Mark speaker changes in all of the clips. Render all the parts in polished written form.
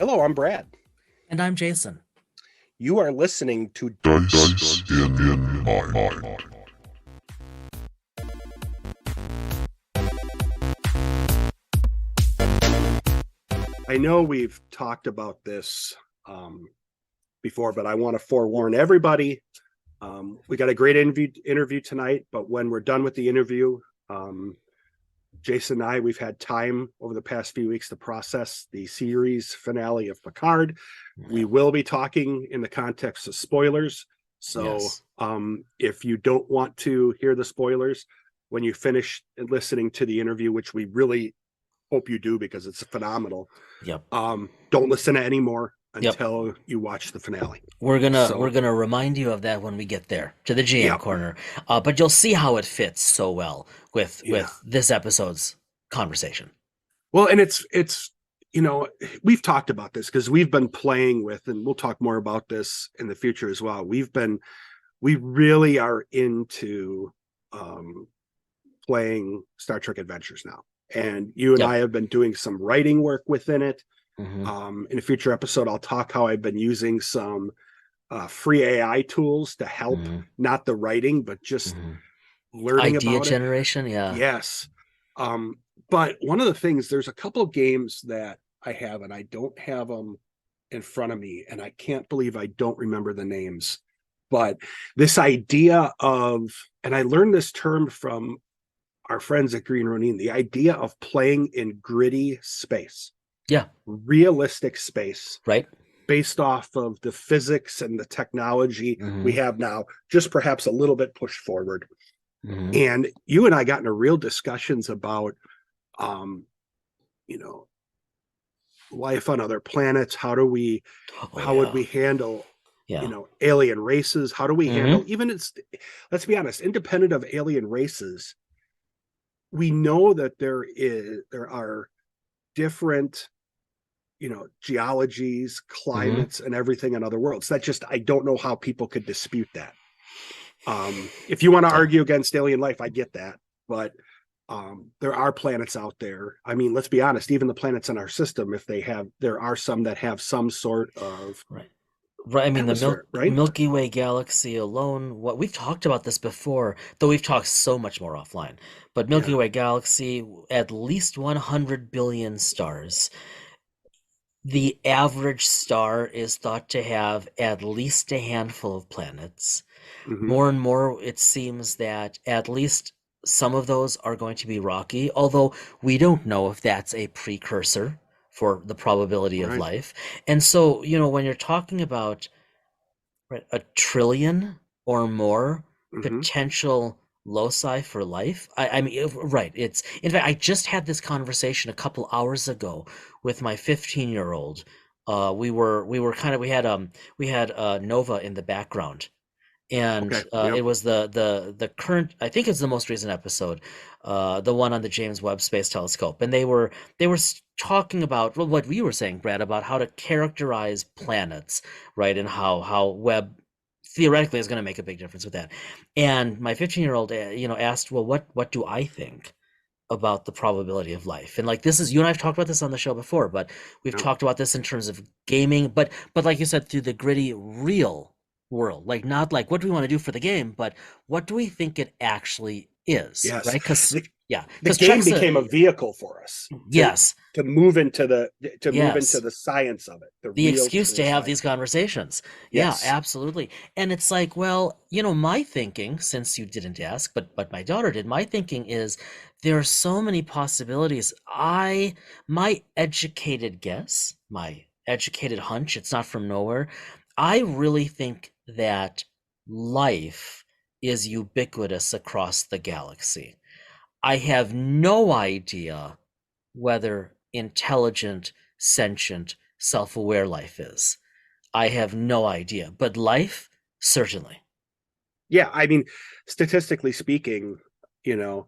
Speaker 1: Hello, I'm Brad.
Speaker 2: And I'm Jason.
Speaker 1: You are listening to
Speaker 3: Dice in Mind.
Speaker 1: I know we've talked about this before, but I want to forewarn everybody. We got a great interview tonight, but when we're done with the interview, Jason and we've had time over the past few weeks to process the series finale of Picard. We will be talking in the context of spoilers. So
Speaker 2: Yes.
Speaker 1: If you don't want to hear the spoilers when you finish listening to the interview, which we really hope you do because it's phenomenal.
Speaker 2: Yep.
Speaker 1: Don't listen to anymore until you watch the finale.
Speaker 2: We're gonna remind you of that when we get there to the GM corner. But you'll see how it fits so well with this episode's conversation.
Speaker 1: Well, and it's we've talked about this because we've been playing with, and we'll talk more about this in the future as well. We really are into playing Star Trek Adventures now. And you and I have been doing some writing work within it. In a future episode, I'll talk how I've been using some free AI tools to help, not the writing, but just learning
Speaker 2: idea
Speaker 1: about
Speaker 2: generation.
Speaker 1: Yes. But one of the things, there's a couple of games that I have, and I don't have them in front of me, and I can't believe I don't remember the names. But this idea of, and I learned this term from our friends at Green Ronin, the idea of playing in gritty space.
Speaker 2: Yeah.
Speaker 1: Realistic space.
Speaker 2: Right.
Speaker 1: Based off of the physics and the technology we have now, just perhaps a little bit pushed forward. And you and I got into real discussions about, life on other planets. How would we handle, alien races? How do we handle, let's be honest, independent of alien races, we know that there are different, geologies, climates, and everything in other worlds. I don't know how people could dispute that. If you want to argue against alien life, I get that, but there are planets out there. I mean, let's be honest, even the planets in our system, there are some that have some sort of
Speaker 2: Right. I mean, the Milky Way galaxy alone, we've talked about this before, though we've talked so much more offline. But Milky Way galaxy, at least 100 billion stars. The average star is thought to have at least a handful of planets. More and more, it seems that at least some of those are going to be rocky, although we don't know if that's a precursor for the probability of life. And so, when you're talking about a trillion or more potential loci for life, I mean, it's, in fact, I just had this conversation a couple hours ago with my 15-year-old. We had Nova in the background. And it was the current, I think it's the most recent episode, the one on the James Webb Space Telescope, and they were talking about what we were saying, Brad, about how to characterize planets, right, and how Webb theoretically is going to make a big difference with that. And my 15-year-old, asked, well, what do I think about the probability of life? And this is, you and I have talked about this on the show before, but we've talked about this in terms of gaming, but like you said, through the gritty, real world, not what do we want to do for the game, but what do we think it actually is?
Speaker 1: Yes.
Speaker 2: Right? Because
Speaker 1: the game became a vehicle for us. To move into the science of it.
Speaker 2: The excuse to have these conversations.
Speaker 1: Yes.
Speaker 2: Yeah, absolutely. And it's well, my thinking, since you didn't ask, but my daughter did, my thinking is there are so many possibilities. My educated guess, my educated hunch, it's not from nowhere, I really think that life is ubiquitous across the galaxy. I have no idea whether intelligent, sentient, self-aware life is. I have no idea, but life, certainly.
Speaker 1: Yeah, I mean, statistically speaking, to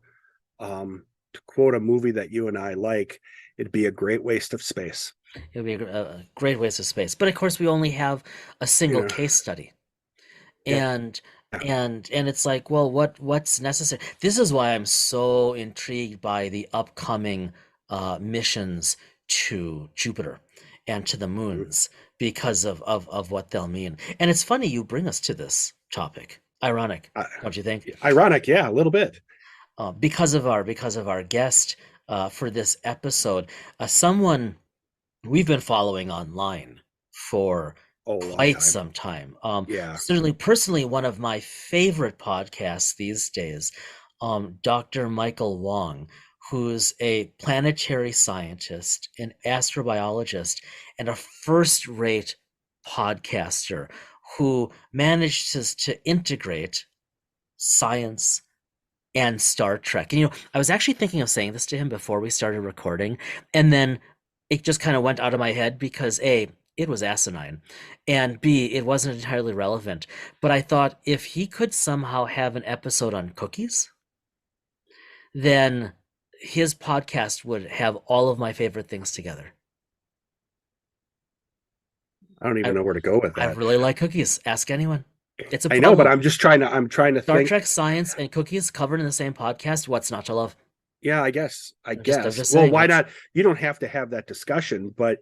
Speaker 1: quote a movie that you and I like, it'd be a great waste of space.
Speaker 2: It would be a great waste of space. But of course, we only have a single case study. And it's well, what's necessary? This is why I'm so intrigued by the upcoming missions to Jupiter. and to the moons because of what they'll mean. And it's funny you bring us to this topic. Ironic, don't you think?
Speaker 1: Ironic, yeah, a little bit.
Speaker 2: Because of our guest for this episode, someone we've been following online for quite some time. Certainly, personally, one of my favorite podcasts these days, Dr. Michael Wong, who's a planetary scientist, an astrobiologist, and a first-rate podcaster who manages to integrate science and Star Trek. And, I was actually thinking of saying this to him before we started recording, and then it just kind of went out of my head because A, it was asinine, and B, it wasn't entirely relevant. But I thought if he could somehow have an episode on cookies, then his podcast would have all of my favorite things together.
Speaker 1: I don't even know where to go with that.
Speaker 2: I really like cookies. Ask anyone. It's a
Speaker 1: I know, but I'm trying to
Speaker 2: Star
Speaker 1: think.
Speaker 2: Trek, science, and cookies covered in the same podcast. What's not to love?
Speaker 1: Yeah, I guess.
Speaker 2: Just
Speaker 1: well, why not? You don't have to have that discussion, but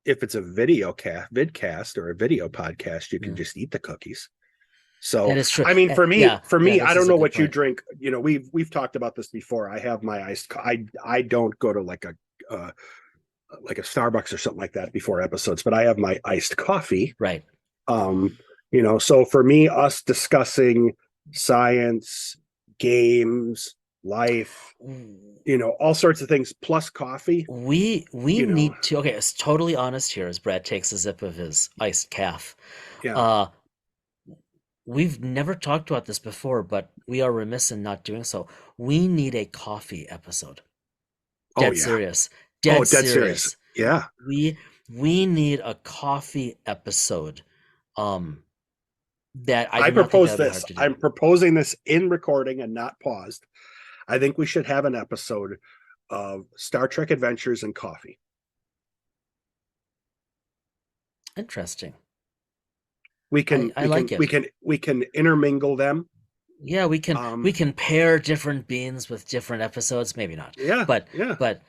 Speaker 1: if it's a vidcast or a video podcast, you can just eat the cookies. So
Speaker 2: that is true.
Speaker 1: I mean, for me, I don't know what you drink. We've talked about this before. I have my iced. I don't go to like a Starbucks or something like that before episodes, but I have my iced coffee.
Speaker 2: Right.
Speaker 1: So for me, us discussing science, games, life, all sorts of things plus coffee.
Speaker 2: We need to. Okay, it's totally honest here as Brad takes a sip of his iced calf.
Speaker 1: Yeah.
Speaker 2: We've never talked about this before, but we are remiss in not doing so. We need a coffee episode. Dead serious. Dead serious.
Speaker 1: Yeah.
Speaker 2: We need a coffee episode. That I
Speaker 1: propose this. I'm proposing this in recording and not paused. I think we should have an episode of Star Trek Adventures and coffee.
Speaker 2: Interesting.
Speaker 1: We can intermingle them.
Speaker 2: Yeah, we can pair different beans with different episodes. Maybe not.
Speaker 1: Yeah,
Speaker 2: but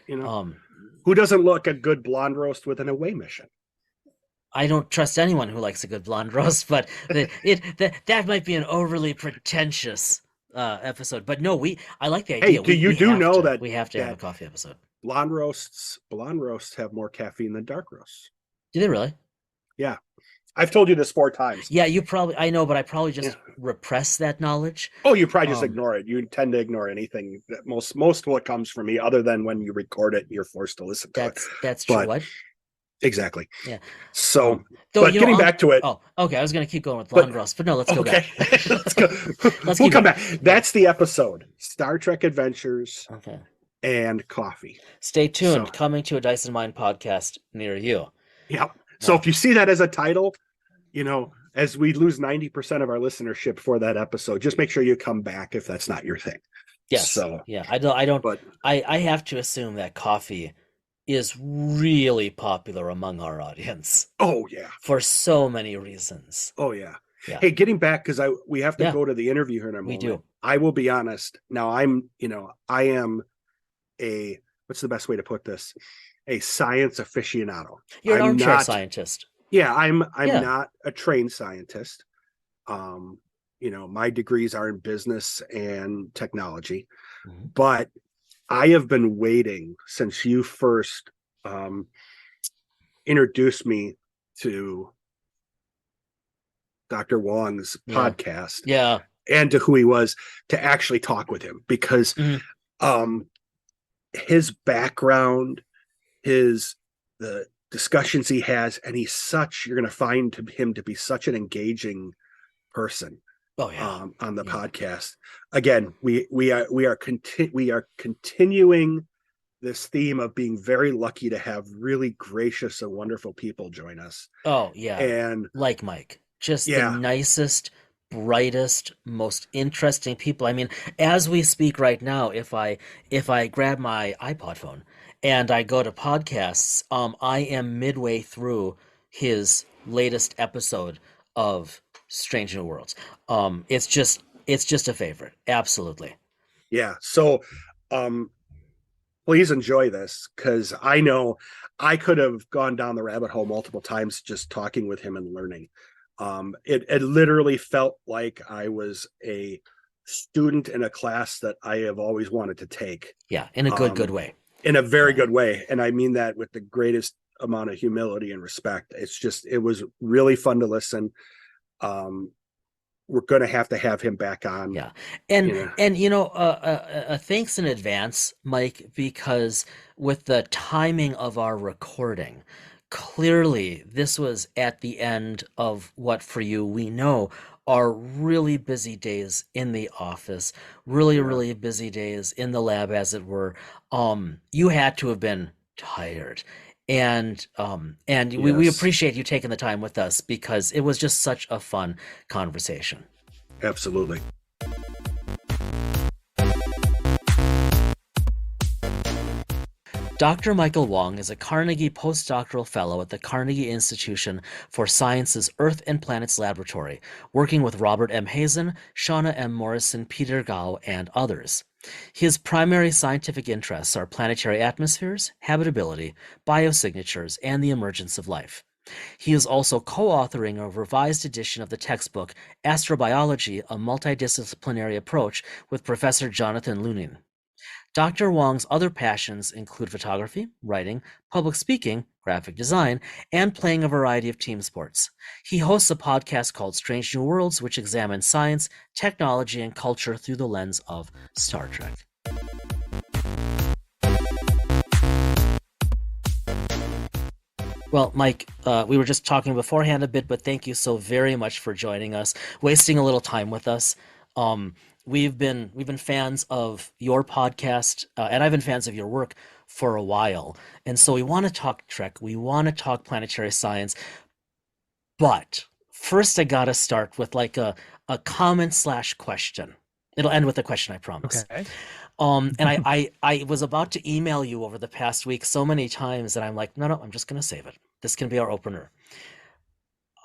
Speaker 1: who doesn't look a good blonde roast with an away mission?
Speaker 2: I don't trust anyone who likes a good blonde roast, but that might be an overly pretentious episode. But no, I like the idea.
Speaker 1: Hey,
Speaker 2: we have to have a coffee episode.
Speaker 1: Blonde roasts have more caffeine than dark roasts.
Speaker 2: Do they really?
Speaker 1: Yeah. I've told you this 4 times.
Speaker 2: Yeah, I know, but I probably just repress that knowledge.
Speaker 1: Oh, you probably just ignore it. You tend to ignore anything. Most of what comes from me, other than when you record it and you're forced to listen to it.
Speaker 2: That's true. What?
Speaker 1: Exactly.
Speaker 2: Yeah.
Speaker 1: So, but getting back to it.
Speaker 2: Oh, okay. I was going to keep going with blonde roast, but no, let's go back.
Speaker 1: Let's go. We'll come back. That's the episode. Star Trek Adventures.
Speaker 2: Okay.
Speaker 1: And coffee.
Speaker 2: Stay tuned. Coming to a Dyson Mind podcast near you.
Speaker 1: Yeah. So if you see that as a title, as we lose 90% of our listenership for that episode, just make sure you come back if that's not your thing.
Speaker 2: Yes. So yeah, I don't. But I have to assume that coffee is really popular among our audience.
Speaker 1: Oh yeah,
Speaker 2: for so many reasons.
Speaker 1: Oh yeah. Hey, getting back because we have to go to the interview here in a moment.
Speaker 2: We do.
Speaker 1: I will be honest. Now I am a what's the best way to put this? A science aficionado.
Speaker 2: You're an armchair scientist.
Speaker 1: Yeah, I'm not a trained scientist. My degrees are in business and technology, but I have been waiting since you first introduced me to Dr. Wong's podcast.
Speaker 2: Yeah.
Speaker 1: And to who he was to actually talk with him because his background, the discussions he has, and you're going to find him to be such an engaging person.
Speaker 2: Oh yeah.
Speaker 1: On the podcast. Again, we are continuing this theme of being very lucky to have really gracious and wonderful people join us.
Speaker 2: Oh yeah.
Speaker 1: And
Speaker 2: like Mike, just the nicest, brightest, most interesting people. I mean, as we speak right now, if I grab my iPod phone and I go to podcasts, I am midway through his latest episode of Strange New Worlds. It's just a favorite. Absolutely.
Speaker 1: Yeah. So please enjoy this, because I know I could have gone down the rabbit hole multiple times just talking with him and learning. It literally felt like I was a student in a class that I have always wanted to take.
Speaker 2: Yeah, in a good way.
Speaker 1: In a very good way. And I mean that with the greatest amount of humility and respect. It was really fun to listen. We're going to have him back on.
Speaker 2: Yeah. And thanks in advance, Mike, because with the timing of our recording, clearly this was at the end of what for you we know are really busy days in the office, really busy days in the lab, as it were. You had to have been tired. And we appreciate you taking the time with us, because it was just such a fun conversation.
Speaker 1: Absolutely.
Speaker 2: Dr. Michael Wong is a Carnegie Postdoctoral Fellow at the Carnegie Institution for Science's Earth and Planets Laboratory, working with Robert M. Hazen, Shaunna M. Morrison, Peter Gao, and others. His primary scientific interests are planetary atmospheres, habitability, biosignatures, and the emergence of life. He is also co-authoring a revised edition of the textbook Astrobiology, a Multidisciplinary Approach with Professor Jonathan Lunine. Dr. Wong's other passions include photography, writing, public speaking, graphic design, and playing a variety of team sports. He hosts a podcast called Strange New Worlds, which examines science, technology, and culture through the lens of Star Trek. Well, Mike, we were just talking beforehand a bit, but thank you so very much for joining us, wasting a little time with us. We've been fans of your podcast, and I've been fans of your work for a while. And so we want to talk Trek, we want to talk planetary science. But first I gotta start with like a comment/question. It'll end with a question, I promise.
Speaker 4: Okay.
Speaker 2: And I was about to email you over the past week so many times that I'm like, no, I'm just gonna save it. This can be our opener.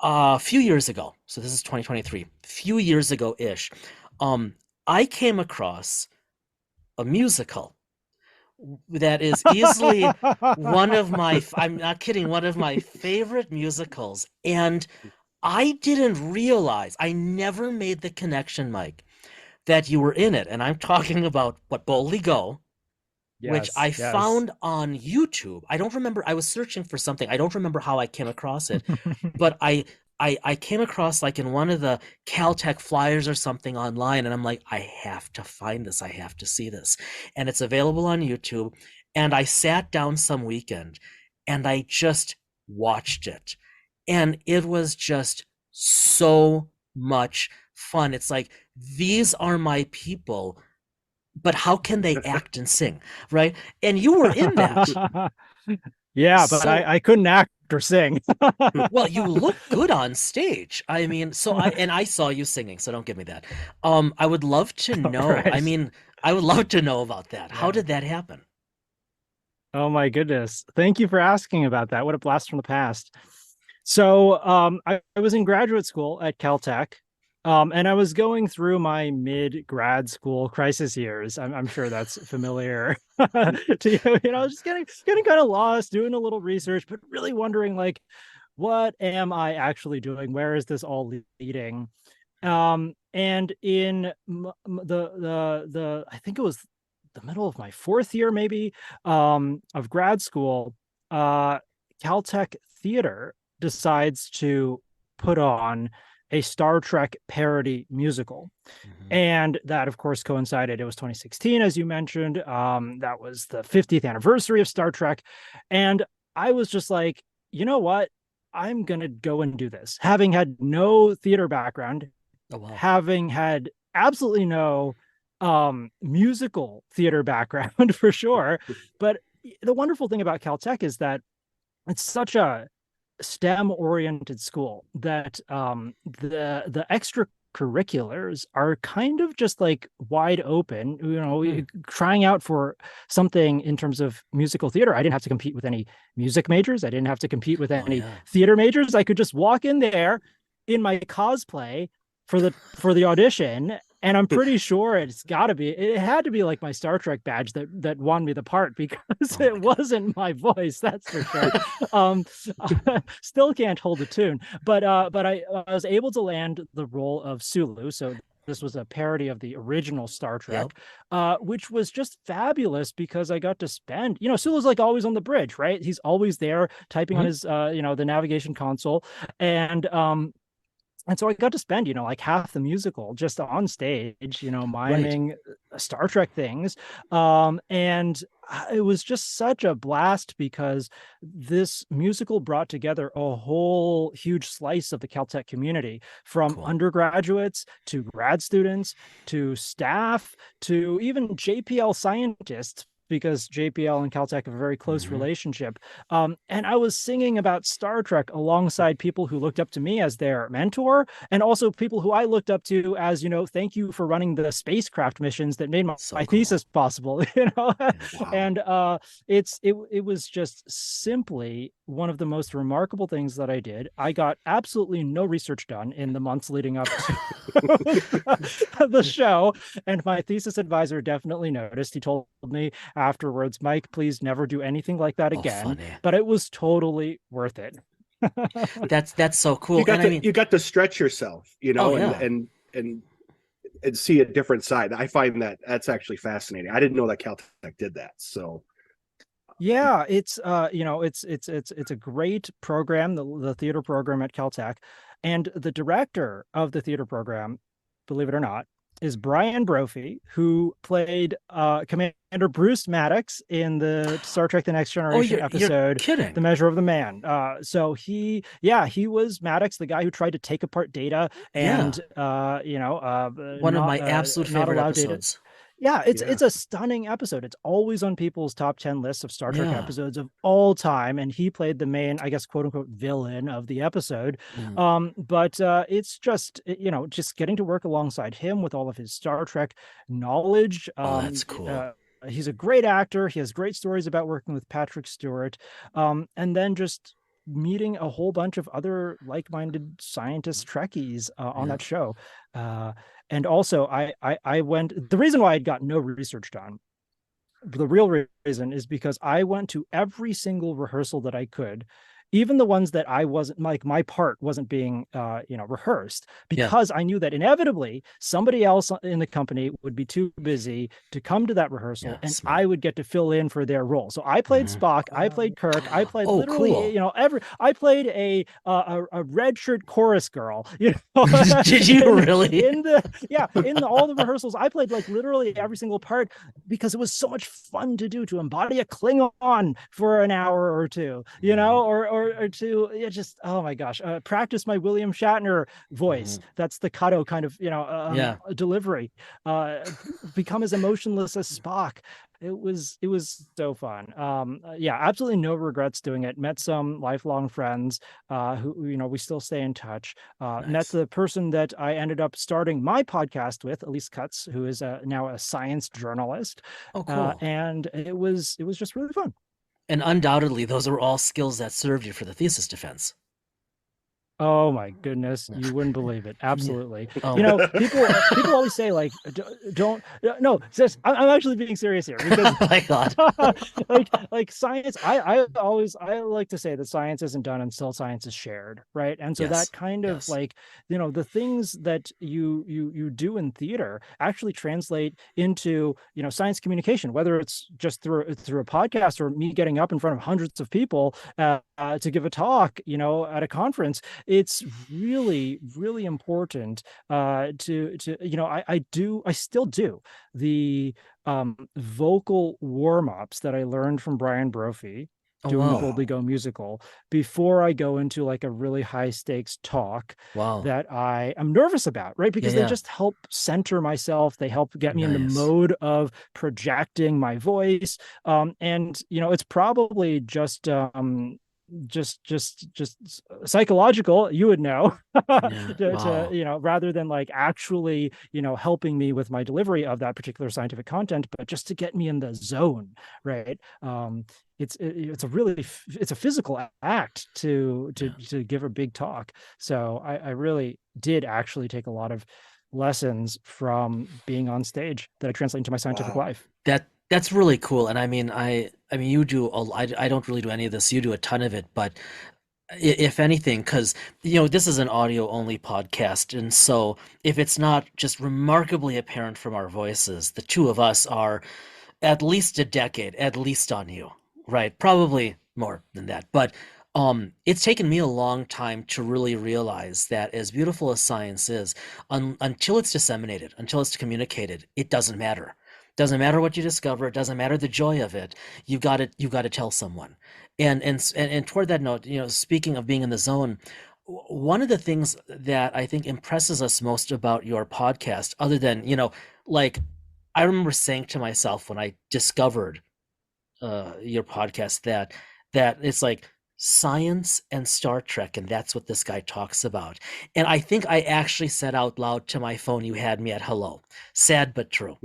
Speaker 2: A few years ago, so this is 2023, a few years ago-ish, I came across a musical that is easily one of my, I'm not kidding, one of my favorite musicals. And I didn't realize, I never made the connection, Mike, that you were in it. And I'm talking about Boldly Go, which I found on YouTube. I don't remember, I was searching for something. I don't remember how I came across it, but I came across like in one of the Caltech flyers or something online, and I'm like, I have to find this. I have to see this. And it's available on YouTube. And I sat down some weekend and I just watched it. And it was just so much fun. It's like, these are my people, but how can they act and sing, right? And you were in that.
Speaker 4: Yeah, but I couldn't act or sing.
Speaker 2: Well, you look good on stage. I mean, I saw you singing, so don't give me that. I would love to know. Right. I mean, I would love to know about that. Yeah. How did that happen?
Speaker 4: Oh my goodness. Thank you for asking about that. What a blast from the past. So I was in graduate school at Caltech. And I was going through my mid-grad school crisis years. I'm sure that's familiar to you. Just getting kind of lost, doing a little research, but really wondering, like, what am I actually doing? Where is this all leading? And in the I think it was the middle of my fourth year, maybe, of grad school, Caltech Theater decides to put on a Star Trek parody musical. Mm-hmm. And that, of course, coincided. It was 2016, as you mentioned. That was the 50th anniversary of Star Trek. And I was just like, you know what? I'm going to go and do this. Having had no theater background, having had absolutely no musical theater background for sure. But the wonderful thing about Caltech is that it's such a STEM-oriented school that the extracurriculars are kind of just like wide open, trying out for something in terms of musical theater. I didn't have to compete with any music majors. I didn't have to compete with any theater majors. I could just walk in there in my cosplay for the audition And I'm pretty sure it had to be like my Star Trek badge that won me the part, because it wasn't my voice, that's for sure. Still can't hold a tune, but I was able to land the role of Sulu. So this was a parody of the original Star Trek, which was just fabulous because I got to spend, Sulu's like always on the bridge, right? He's always there typing on his, the navigation console. And so I got to spend, like half the musical just on stage, miming Star Trek things. And it was just such a blast because this musical brought together a whole huge slice of the Caltech community, from undergraduates to grad students to staff to even JPL scientists, because JPL and Caltech have a very close relationship. And I was singing about Star Trek alongside people who looked up to me as their mentor, and also people who I looked up to as, thank you for running the spacecraft missions that made my thesis possible, Wow. And it was just simply one of the most remarkable things that I did. I got absolutely no research done in the months leading up to the show, and my thesis advisor definitely noticed. He told me afterwards, Mike, please never do anything like that again.
Speaker 2: Funny.
Speaker 4: But it was totally worth it.
Speaker 2: That's so cool.
Speaker 1: You got to stretch yourself, and see a different side. I find that's actually fascinating. I didn't know that Caltech did that. So
Speaker 4: yeah, it's it's a great program, the theater program at Caltech, and the director of the theater program, believe it or not, is Brian Brophy, who played Commander Bruce Maddox in the Star Trek The Next Generation episode, The Measure of the Man. So he was Maddox, the guy who tried to take apart Data and,
Speaker 2: one of my absolute favorite episodes.
Speaker 4: Yeah, it's a stunning episode. It's always on people's top 10 lists of Star Trek episodes of all time. And he played the main, I guess, quote unquote, villain of the episode. But it's just, just getting to work alongside him with all of his Star Trek knowledge.
Speaker 2: That's cool.
Speaker 4: He's a great actor. He has great stories about working with Patrick Stewart. And then just meeting a whole bunch of other like-minded scientist Trekkies on that show. And also I went, the reason why I'd got no research done, the real reason is because I went to every single rehearsal that I could, even the ones that I wasn't, like my part wasn't being, rehearsed, because I knew that inevitably somebody else in the company would be too busy to come to that rehearsal, and I would get to fill in for their role. So I played Spock, I played Kirk, I played I played a red shirt chorus girl.
Speaker 2: Did you really?
Speaker 4: In all the rehearsals, I played like literally every single part, because it was so much fun to do, to embody a Klingon for an hour or two, or to just, oh my gosh, practice my William Shatner voice. That's the Kato kind of, delivery, become as emotionless as Spock. It was so fun. Absolutely no regrets doing it. Met some lifelong friends who, we still stay in touch. Met the person that I ended up starting my podcast with, Elise Cutts, who is now a science journalist.
Speaker 2: Oh, cool.
Speaker 4: And it was just really fun.
Speaker 2: And undoubtedly, those are all skills that served you for the thesis defense.
Speaker 4: Oh my goodness, you wouldn't believe it. Absolutely. People always say like, I'm actually being serious here, because
Speaker 2: oh my God.
Speaker 4: like science, I like to say that science isn't done until science is shared, right? And so that kind of like, the things that you do in theater actually translate into, science communication, whether it's just through a podcast or me getting up in front of hundreds of people to give a talk, at a conference. It's really, really important I still do the vocal warm-ups that I learned from Brian Brophy doing the Boldly Go musical before I go into like a really high stakes talk that I am nervous about, right? Because they just help center myself. They help get me in the mode of projecting my voice. And it's probably just psychological, you would know, to rather than like actually helping me with my delivery of that particular scientific content, but just to get me in the zone, right? It's a physical act to give a big talk. So I really did actually take a lot of lessons from being on stage that I translate into my scientific life.
Speaker 2: That's really cool. And I mean, you do, I don't really do any of this. You do a ton of it, but if anything, because, this is an audio only podcast. And so if it's not just remarkably apparent from our voices, the two of us are at least a decade, at least on you, right? Probably more than that. But it's taken me a long time to really realize that as beautiful as science is, until it's disseminated, until it's communicated, it doesn't matter. Doesn't matter what you discover. It doesn't matter the joy of it. You've got to tell someone. And toward that note, speaking of being in the zone, one of the things that I think impresses us most about your podcast, other than, like, I remember saying to myself when I discovered your podcast that it's like science and Star Trek, and that's what this guy talks about. And I think I actually said out loud to my phone, "You had me at hello." Sad but true.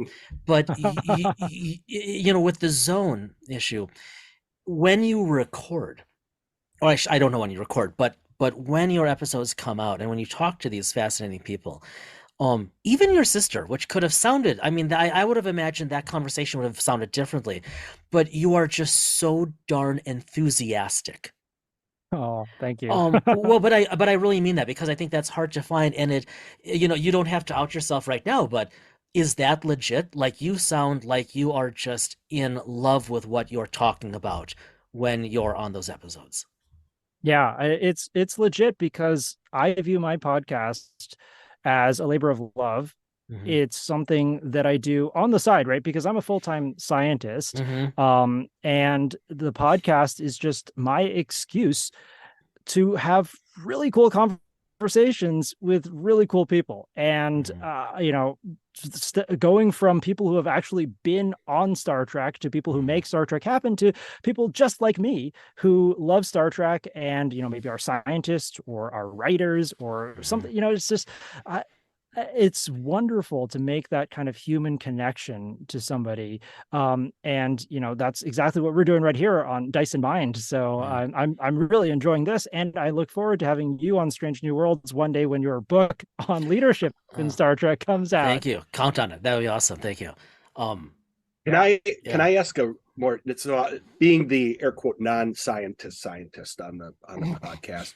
Speaker 2: But with the zone issue, when you record, or I don't know when you record, but when your episodes come out and when you talk to these fascinating people, even your sister, which could have sounded, I mean, I would have imagined that conversation would have sounded differently, but you are just so darn enthusiastic.
Speaker 4: Oh, thank you.
Speaker 2: Well, but I really mean that, because I think that's hard to find, and it, you don't have to out yourself right now, but is that legit? Like, you sound like you are just in love with what you're talking about when you're on those episodes.
Speaker 4: Yeah, it's legit, because I view my podcast as a labor of love. Mm-hmm. It's something that I do on the side, right? Because I'm a full-time scientist. Mm-hmm. And the podcast is just my excuse to have really cool conversations with really cool people. And, going from people who have actually been on Star Trek to people who make Star Trek happen to people just like me who love Star Trek and, maybe are scientists or are writers or something, it's just, it's wonderful to make that kind of human connection to somebody. And that's exactly what we're doing right here on Dice and Mind. So I'm really enjoying this, and I look forward to having you on Strange New Worlds one day when your book on leadership in Star Trek comes out.
Speaker 2: Thank you. Count on it. That would be awesome. Thank you.
Speaker 1: Can I ask a more, it's being the air quote non-scientist on the podcast,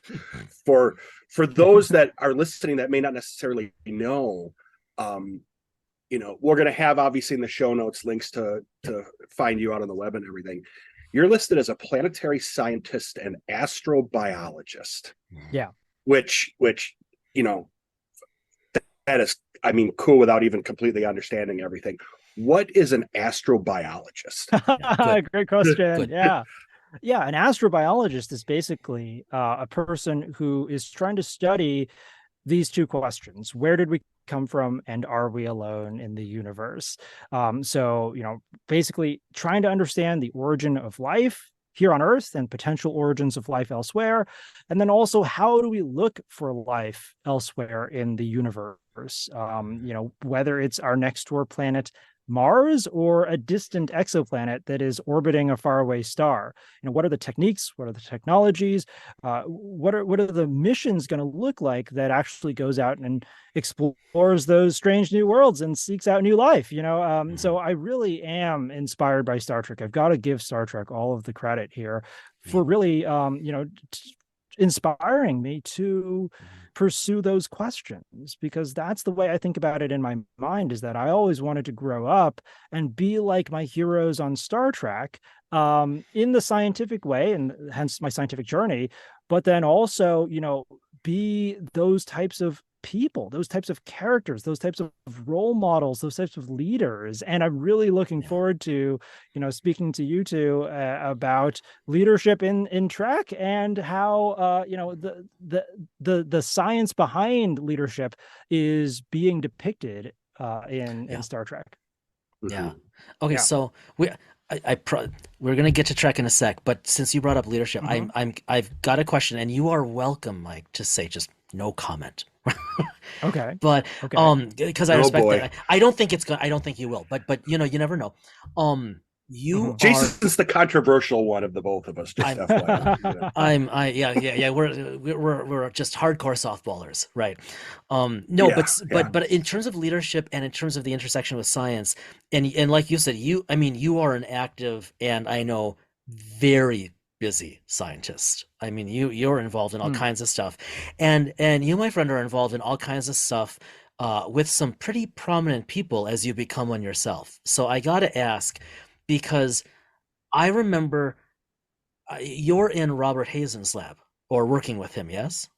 Speaker 1: for those that are listening that may not necessarily know, we're going to have, obviously, in the show notes links to find you out on the web and everything. You're listed as a planetary scientist and astrobiologist.
Speaker 4: Yeah.
Speaker 1: Which that is, I mean, cool without even completely understanding everything. What is an astrobiologist?
Speaker 4: Great question. Good. Yeah. Yeah. An astrobiologist is basically a person who is trying to study these two questions. Where did we come from, and are we alone in the universe? So, basically trying to understand the origin of life here on Earth and potential origins of life elsewhere. And then also, how do we look for life elsewhere in the universe? Whether it's our next door planet, Mars, or a distant exoplanet that is orbiting a faraway star. What are the techniques? What are the technologies? What are the missions going to look like that actually goes out and explores those strange new worlds and seeks out new life? So I really am inspired by Star Trek. I've got to give Star Trek all of the credit here for really, inspiring me to pursue those questions, because that's the way I think about it in my mind, is that I always wanted to grow up and be like my heroes on Star Trek, in the scientific way, and hence my scientific journey, but then also, be those types of people, those types of characters, those types of role models, those types of leaders. And I'm really looking forward to, speaking to you two about leadership in Trek, and how, the science behind leadership is being depicted in Star Trek.
Speaker 2: Yeah. Okay. Yeah. So we're going to get to Trek in a sec, but since you brought up leadership, I've got a question, and you are welcome, Mike, to say just no comment.
Speaker 4: Okay.
Speaker 2: But because I respect that. I don't think it's going. I don't think you will. But you never know. You are
Speaker 1: Jason's the controversial one of the both of us. Just FYI.
Speaker 2: yeah. We're just hardcore softballers, right? No, but in terms of leadership and in terms of the intersection with science, and like you said, you are an active and I know very busy scientist. I mean, you're involved in all kinds of stuff, and you, my friend, are involved in all kinds of stuff with some pretty prominent people as you become one yourself. So I got to ask, because I remember you're in Robert Hazen's lab or working with him, yes?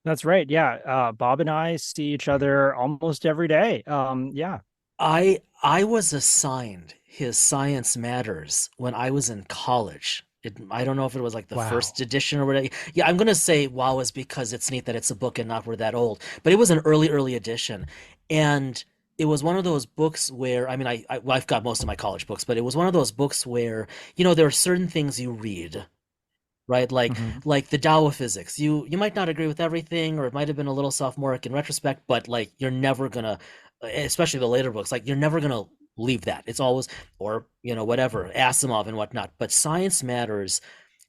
Speaker 4: That's right. Yeah. Bob and I see each other almost every day. Yeah.
Speaker 2: I was assigned his Science Matters when I was in college. I don't know if it was like the first edition or whatever. Yeah, I'm gonna say wow is because it's neat that it's a book and not we're that old. But it was an early edition, and it was one of those books where I've got most of my college books, but it was one of those books where there are certain things you read, right? Like the Tao of physics. You might not agree with everything, or it might have been a little sophomoric in retrospect, but like you're never gonna, especially the later books, like you're never gonna leave that. It's always, or whatever, Asimov and whatnot. But Science Matters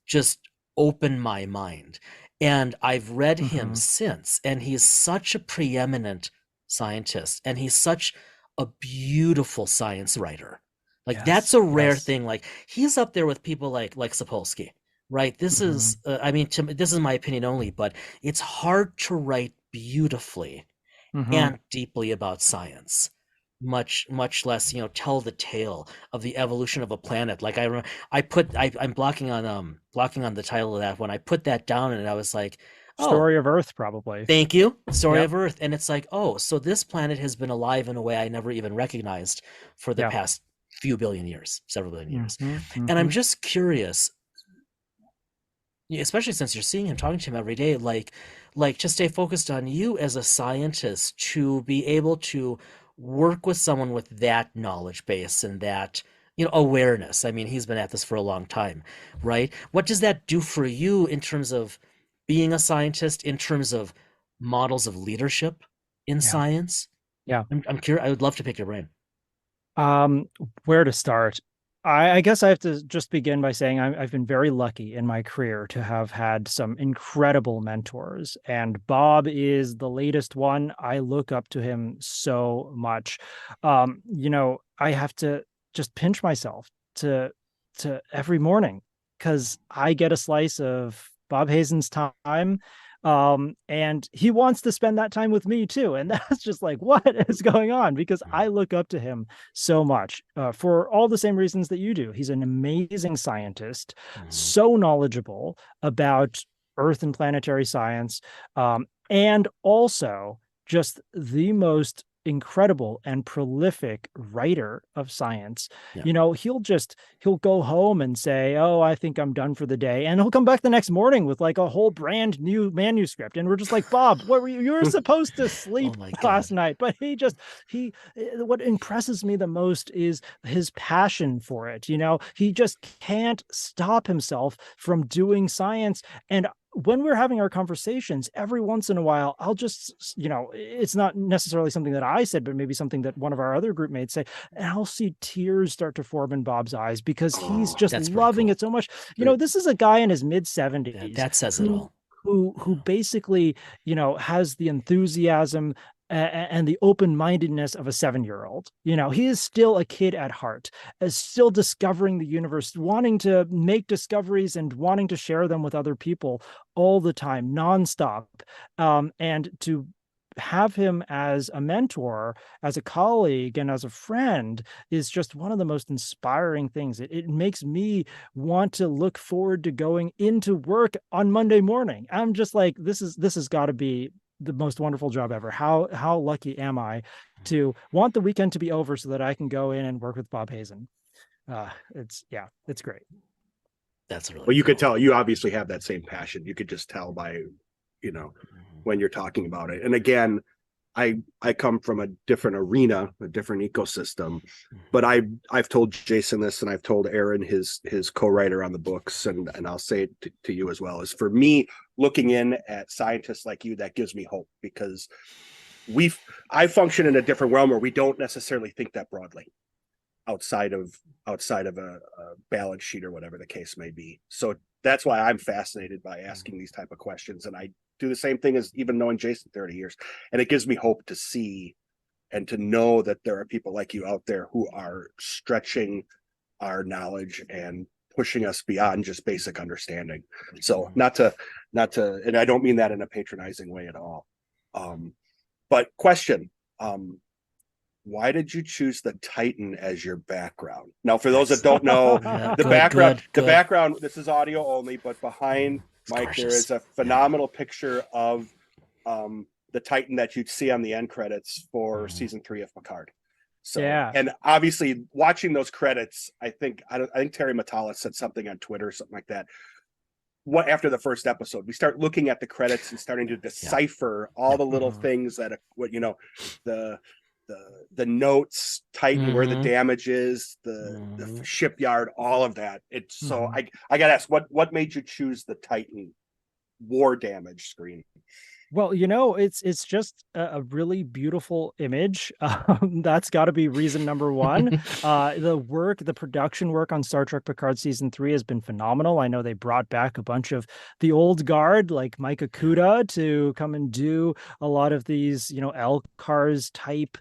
Speaker 2: just opened my mind, and I've read him since, and he's such a preeminent scientist, and he's such a beautiful science writer. Like that's a rare thing. Like he's up there with people like Sapolsky. Right. This is, this is my opinion only, but it's hard to write beautifully and deeply about science, much less, tell the tale of the evolution of a planet. Like I'm blocking on the title of that when I put that down, and I was like,
Speaker 4: Story of Earth, probably.
Speaker 2: Thank you. Story of Earth. And it's like, oh, so this planet has been alive in a way I never even recognized for the past several billion years. And I'm just curious, especially since you're seeing him, talking to him every day, like to stay focused on you as a scientist, to be able to work with someone with that knowledge base and that awareness. I mean, he's been at this for a long time, right? What does that do for you in terms of being a scientist, in terms of models of leadership in science? I'm curious. I would love to pick your brain.
Speaker 4: Where to start? I guess I have to just begin by saying I've been very lucky in my career to have had some incredible mentors, and Bob is the latest one. I look up to him so much. I have to just pinch myself to every morning, because I get a slice of Bob Hazen's time. And he wants to spend that time with me too. And that's just like, what is going on? Because I look up to him so much, for all the same reasons that you do. He's an amazing scientist, so knowledgeable about Earth and planetary science, and also just the most incredible and prolific writer of science. He'll go home and say, oh, I think I'm done for the day, and he'll come back the next morning with like a whole brand new manuscript, and we're just like, Bob, what were you were supposed to sleep last night? But what impresses me the most is his passion for it. He just can't stop himself from doing science. And when we're having our conversations, every once in a while, I'll just, it's not necessarily something that I said, but maybe something that one of our other group mates say, and I'll see tears start to form in Bob's eyes, because he's just loving it so much. This is a guy in his mid-70s.
Speaker 2: That says it all.
Speaker 4: Who basically, has the enthusiasm and the open-mindedness of a 7-year-old. He is still a kid at heart, is still discovering the universe, wanting to make discoveries and wanting to share them with other people all the time, nonstop. And to have him as a mentor, as a colleague, and as a friend is just one of the most inspiring things. It makes me want to look forward to going into on Monday morning. I'm just like, this has got to be the most wonderful job ever. How lucky am I to want the weekend to be over so that I can go in and work with Bob Hazen. It's great.
Speaker 2: That's really
Speaker 1: well, you could tell you obviously have that same passion. You could just tell by, when you're talking about it. And again, I come from a different arena, a different ecosystem, but I've told Jason this, and I've told Aaron, his co-writer on the books, and I'll say it to you as well, is for me, looking in at scientists like you, that gives me hope, because I function in a different realm where we don't necessarily think that broadly. outside of a balance sheet or whatever the case may be. So that's why I'm fascinated by asking these type of questions. And I do the same thing as even knowing Jason 30 years. And it gives me hope to see and to know that there are people like you out there who are stretching our knowledge and pushing us beyond just basic understanding. So not to, and I don't mean that in a patronizing way at all. But question, why did you choose the Titan as your background? Now, for those that don't know, the background, this is audio only, but behind Mike, there is a phenomenal picture of the Titan that you'd see on the end credits for season 3 of Picard. So, and obviously watching those credits, I think Terry Matalas said something on Twitter or something like that. After the first episode, we start looking at the credits and starting to decipher all the little things that, the notes, Titan, where the damage is, the shipyard, all of that. It's so I gotta ask, what made you choose the Titan war damage screen?
Speaker 4: Well, it's just a really beautiful image. That's got to be reason number one. The production work on Star Trek Picard season 3 has been phenomenal. I know they brought back a bunch of the old guard, like Mike Okuda, to come and do a lot of these, LCARS type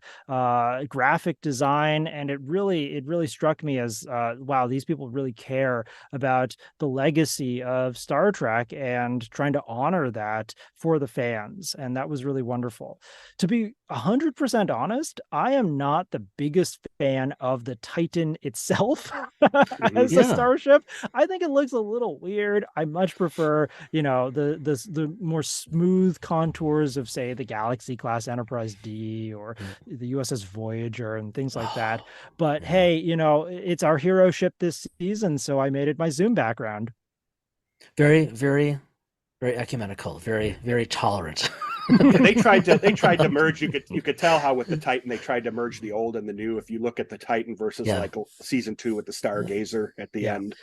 Speaker 4: graphic design, and it really struck me as wow, these people really care about the legacy of Star Trek and trying to honor that for the fans. And that was really wonderful. To be 100% honest, I am not the biggest fan of the Titan itself as a starship. I think it looks a little weird. I much prefer, the more smooth contours of, say, the Galaxy class Enterprise D or the USS Voyager and things like that. But hey, it's our hero ship this season, so I made it my Zoom background.
Speaker 2: Very, very, very ecumenical, very, very tolerant.
Speaker 1: They tried to merge. You could tell how with the Titan they tried to merge the old and the new. If you look at the Titan versus like season 2 with the Stargazer at the end.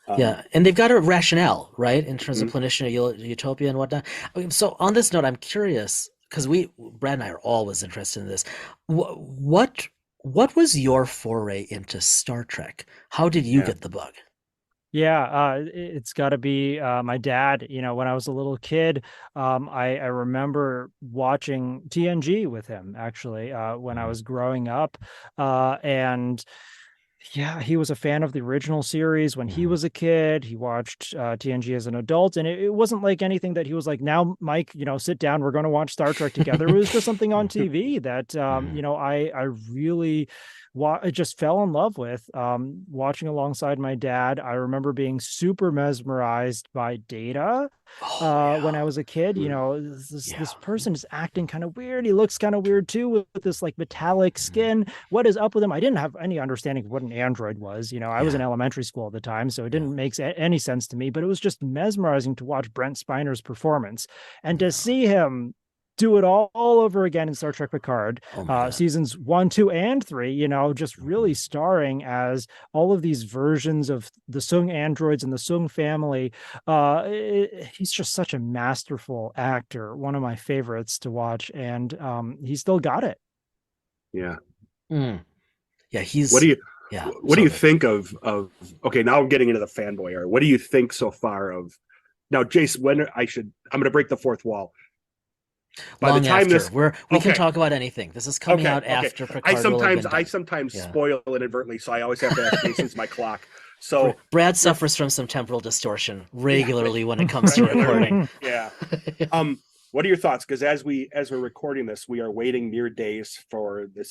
Speaker 2: And they've got a rationale, right, in terms of planetary utopia and whatnot. So on this note, I'm curious, because Brad and I are always interested in this. What was your foray into Star Trek? How did you get the bug?
Speaker 4: Yeah, it's got to be my dad. When I was a little kid, I remember watching TNG with him, actually, when I was growing up. And yeah, he was a fan of the original series when he was a kid. He watched TNG as an adult, and it wasn't like anything that he was like, now, Mike, sit down, we're going to watch Star Trek together. It was just something on TV that, I really I just fell in love with watching alongside my dad. I remember being super mesmerized by Data when I was a kid. This person is acting kind of weird. He looks kind of weird too, with this like metallic skin. What is up with him? I didn't have any understanding of what an android was. I was in elementary school at the time, so it didn't make any sense to me, but it was just mesmerizing to watch Brent Spiner's performance and to see him do it all over again in Star Trek Picard, seasons 1, 2, and 3, just really starring as all of these versions of the Sung androids and the Sung family. He's just such a masterful actor, one of my favorites to watch, and he still got it.
Speaker 1: Yeah.
Speaker 2: Yeah, he's...
Speaker 1: What do you think of okay, now I'm getting into the fanboy area. What do you think so far of... Now, Jason, I'm going to break the fourth wall.
Speaker 2: By the time we can talk about anything. This is coming out after Picard.
Speaker 1: I sometimes spoil inadvertently, so I always have to ask Jason's my clock. So
Speaker 2: Brad suffers from some temporal distortion regularly when it comes to recording.
Speaker 1: What are your thoughts? Because as we're recording this, we are waiting mere days for the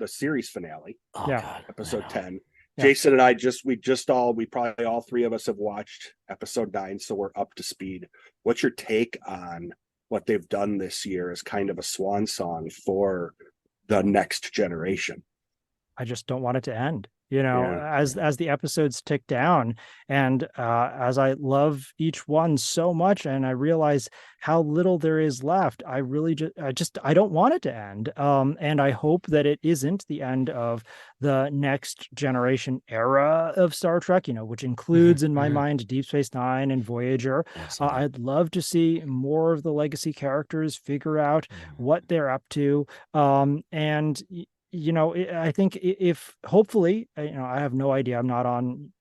Speaker 1: series finale. Episode 10. Jason and I probably all three of us have watched episode 9, so we're up to speed. What's your take on what they've done this year as kind of a swan song for the next generation?
Speaker 4: I just don't want it to end. As the episodes tick down, and as I love each one so much, and I realize how little there is left, I don't want it to end. And I hope that it isn't the end of the next generation era of Star Trek, which includes in my mind Deep Space Nine and Voyager. I'd love to see more of the legacy characters figure out what they're up to. And I think if hopefully, I have no idea. I'm not on,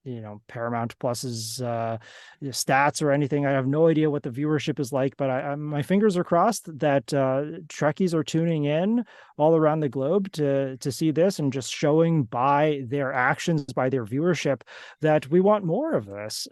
Speaker 4: Paramount Plus's stats or anything. I have no idea what the viewership is like, but my fingers are crossed that Trekkies are tuning in all around the globe to see this, and just showing by their actions, by their viewership, that we want more of this,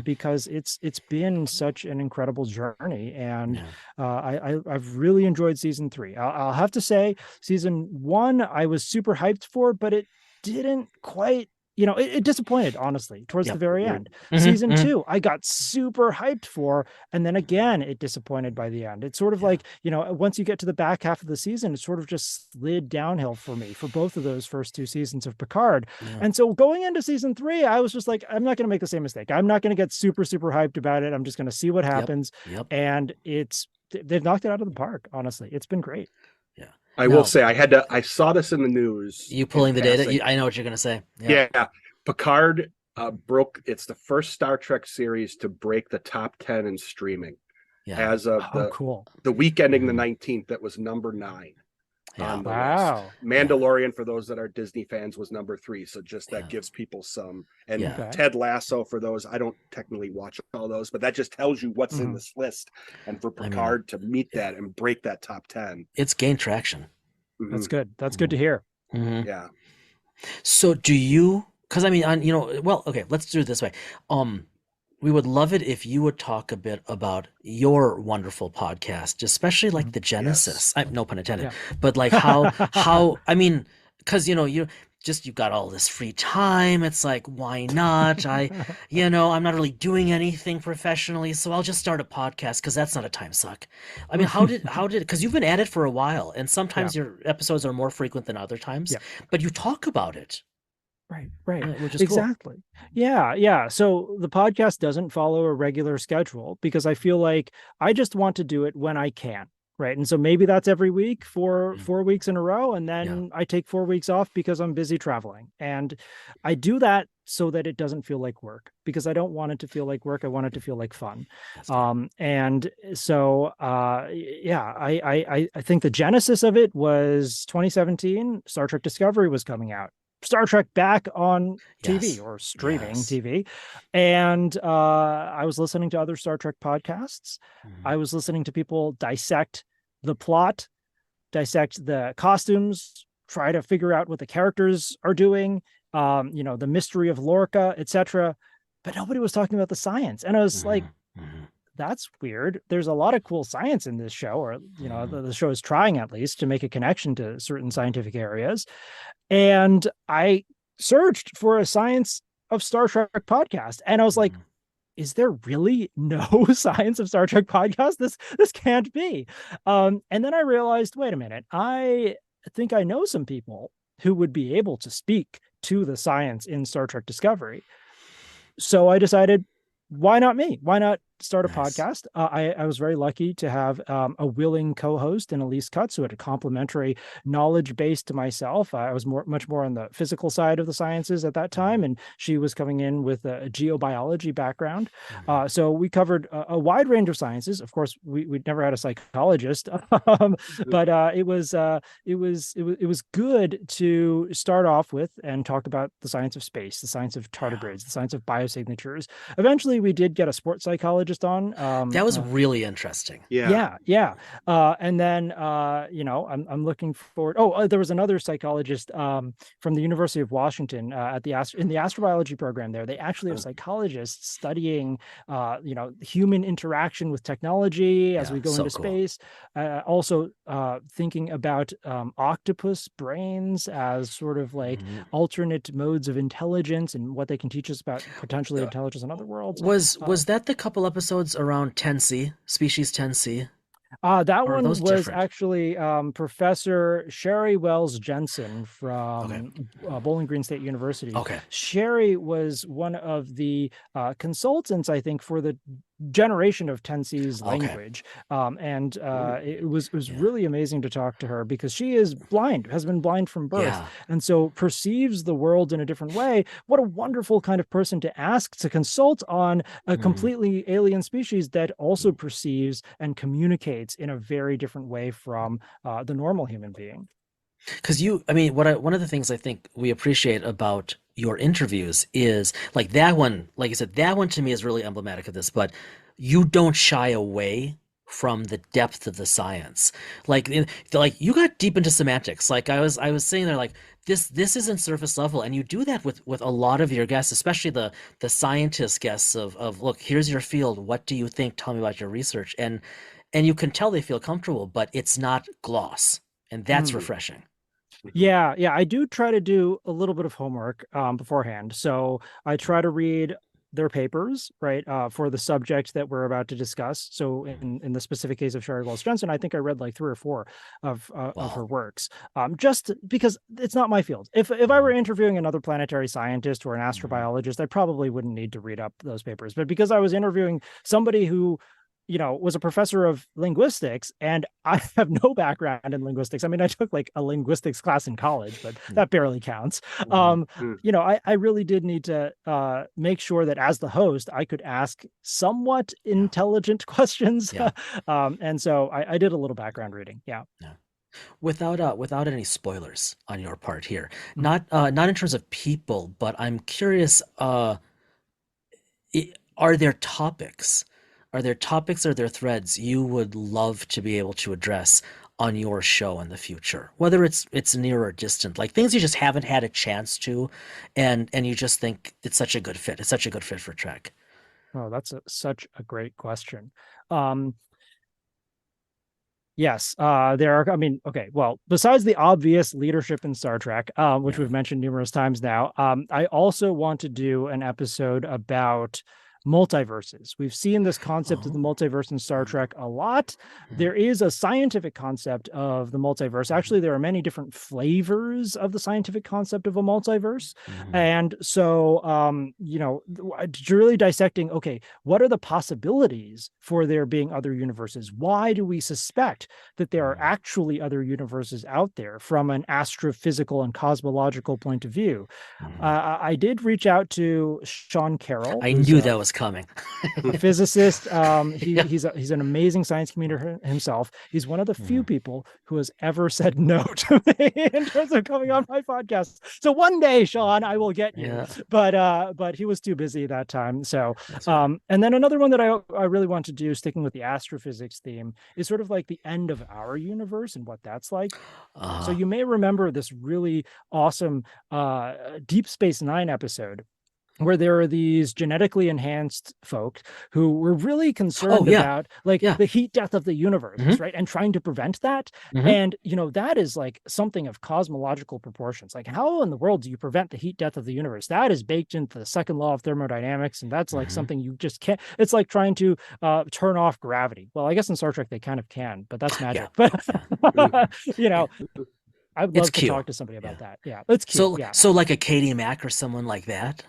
Speaker 4: because it's been such an incredible journey, and I've really enjoyed season 3. I'll have to say, season 1 I was super hyped for, but it didn't quite, it disappointed, honestly, towards the very end. Season 2 I got super hyped for, and then again it disappointed by the end. It's sort of like, once you get to the back half of the season, it sort of just slid downhill for me for both of those first 2 seasons of Picard. And so going into season 3, I was just like, I'm not going to make the same mistake. I'm not going to get super hyped about it. I'm just going to see what happens. And they've knocked it out of the park. Honestly, it's been great.
Speaker 1: I will say I saw this in the news.
Speaker 2: You pulling the data? I know what you're going to say.
Speaker 1: Yeah. Picard it's the first Star Trek series to break the top 10 in streaming. As of the week ending the 19th, that was number 9 on the list. Mandalorian, for those that are Disney fans, was number 3. So just that gives people some. And Ted Lasso, for those, I don't technically watch all those, but that just tells you what's in this list. And for Picard to meet that and break that top 10,
Speaker 2: it's gained traction.
Speaker 4: That's good. That's good to hear.
Speaker 1: Yeah.
Speaker 2: So do you? Because okay, let's do it this way. We would love it if you would talk a bit about your wonderful podcast, especially like the genesis. No pun intended, but like how because you've got all this free time. It's like, why not? I'm not really doing anything professionally, so I'll just start a podcast because that's not a time suck. I mean, how did because you've been at it for a while, and sometimes your episodes are more frequent than other times, but you talk about it.
Speaker 4: Right.
Speaker 2: Which is
Speaker 4: exactly. Cool. Yeah. So the podcast doesn't follow a regular schedule because I feel like I just want to do it when I can. Right. And so maybe that's every week for 4 weeks in a row. And then I take 4 weeks off because I'm busy traveling. And I do that so that it doesn't feel like work, because I don't want it to feel like work. I want it to feel like fun. And so, I think the genesis of it was 2017. Star Trek Discovery was coming out. Star Trek back on TV or streaming TV. And I was listening to other Star Trek podcasts. I was listening to people dissect the plot, dissect the costumes, try to figure out what the characters are doing, the mystery of Lorca, etc. But nobody was talking about the science. And I was like, that's weird. There's a lot of cool science in this show, or, the show is trying at least to make a connection to certain scientific areas. And I searched for a Science of Star Trek podcast. And I was like, is there really no Science of Star Trek podcast? This can't be. And then I realized, wait a minute, I think I know some people who would be able to speak to the science in Star Trek Discovery. So I decided, why not me? Why not start a podcast? I was very lucky to have a willing co-host in Elise Cutts, who had a complementary knowledge base to myself. I was much more on the physical side of the sciences at that time, and she was coming in with a geobiology background. So we covered a wide range of sciences. Of course, we'd never had a psychologist, but it was good to start off with and talk about the science of space, the science of tardigrades, the science of biosignatures. Eventually, we did get a sports psychologist on.
Speaker 2: That was really interesting.
Speaker 4: Yeah. And then, I'm looking forward. There was another psychologist from the University of Washington in the astrobiology program there. They actually have psychologists studying, human interaction with technology as we go into space. Also thinking about octopus brains as sort of like alternate modes of intelligence and what they can teach us about potentially intelligence in other worlds.
Speaker 2: Was that the couple episodes around 10C, species 10C?
Speaker 4: That one was different? Actually Professor Sherry Wells Jensen from Bowling Green State University. Sherry was one of the consultants, I think, for the generation of 10C's language. And it was really amazing to talk to her, because she is blind, has been blind from birth, and so perceives the world in a different way. What a wonderful kind of person to ask to consult on a completely alien species that also perceives and communicates in a very different way from the normal human being.
Speaker 2: Because one of the things I think we appreciate about your interviews is like that one, like I said, that one to me is really emblematic of this, but you don't shy away from the depth of the science. Like you got deep into semantics. Like I was saying there, like this isn't surface level, and you do that with a lot of your guests, especially the scientist guests of look, here's your field. What do you think? Tell me about your research. And you can tell they feel comfortable, but it's not gloss, and that's refreshing.
Speaker 4: Yeah, I do try to do a little bit of homework beforehand. So I try to read their papers, right, for the subject that we're about to discuss. So in the specific case of Sherry Wells-Johnson, I think I read like 3 or 4 of her works, just because it's not my field. If I were interviewing another planetary scientist or an astrobiologist, I probably wouldn't need to read up those papers. But because I was interviewing somebody who was a professor of linguistics, and I have no background in linguistics. I mean, I took like a linguistics class in college, but that barely counts. I really did need to make sure that as the host, I could ask somewhat intelligent questions.
Speaker 2: Yeah.
Speaker 4: And so I did a little background reading. Yeah.
Speaker 2: Without any spoilers on your part here, not in terms of people, but I'm curious, are there topics? Are there topics or there threads you would love to be able to address on your show in the future? Whether it's near or distant, like things you just haven't had a chance to, and you just think it's such a good fit. It's such a good fit for Trek.
Speaker 4: Oh, that's such a great question. Yes, there are. I mean, okay. Well, besides the obvious leadership in Star Trek, which we've mentioned numerous times now, I also want to do an episode about multiverses. We've seen this concept of the multiverse in Star Trek a lot. There is a scientific concept of the multiverse. Actually, there are many different flavors of the scientific concept of a multiverse. And so, really dissecting, okay, what are the possibilities for there being other universes? Why do we suspect that there are actually other universes out there from an astrophysical and cosmological point of view? I did reach out to Sean Carroll.
Speaker 2: I knew that was coming.
Speaker 4: A physicist. He's an amazing science communicator himself. He's one of the few people who has ever said no to me in terms of coming on my podcast. So one day, Sean, I will get you. But he was too busy that time. So and then another one that I really want to do, sticking with the astrophysics theme, is sort of like the end of our universe and what that's like. So you may remember this really awesome Deep Space Nine episode where there are these genetically enhanced folk who were really concerned about the heat death of the universe, right? And trying to prevent that. And, that is like something of cosmological proportions. Like, how in the world do you prevent the heat death of the universe? That is baked into the second law of thermodynamics. And that's like something you just can't, it's like trying to turn off gravity. Well, I guess in Star Trek, they kind of can, but that's magic. But, I'd love to talk to somebody about that. Yeah. It's cute.
Speaker 2: So like a Katie Mack or someone like that?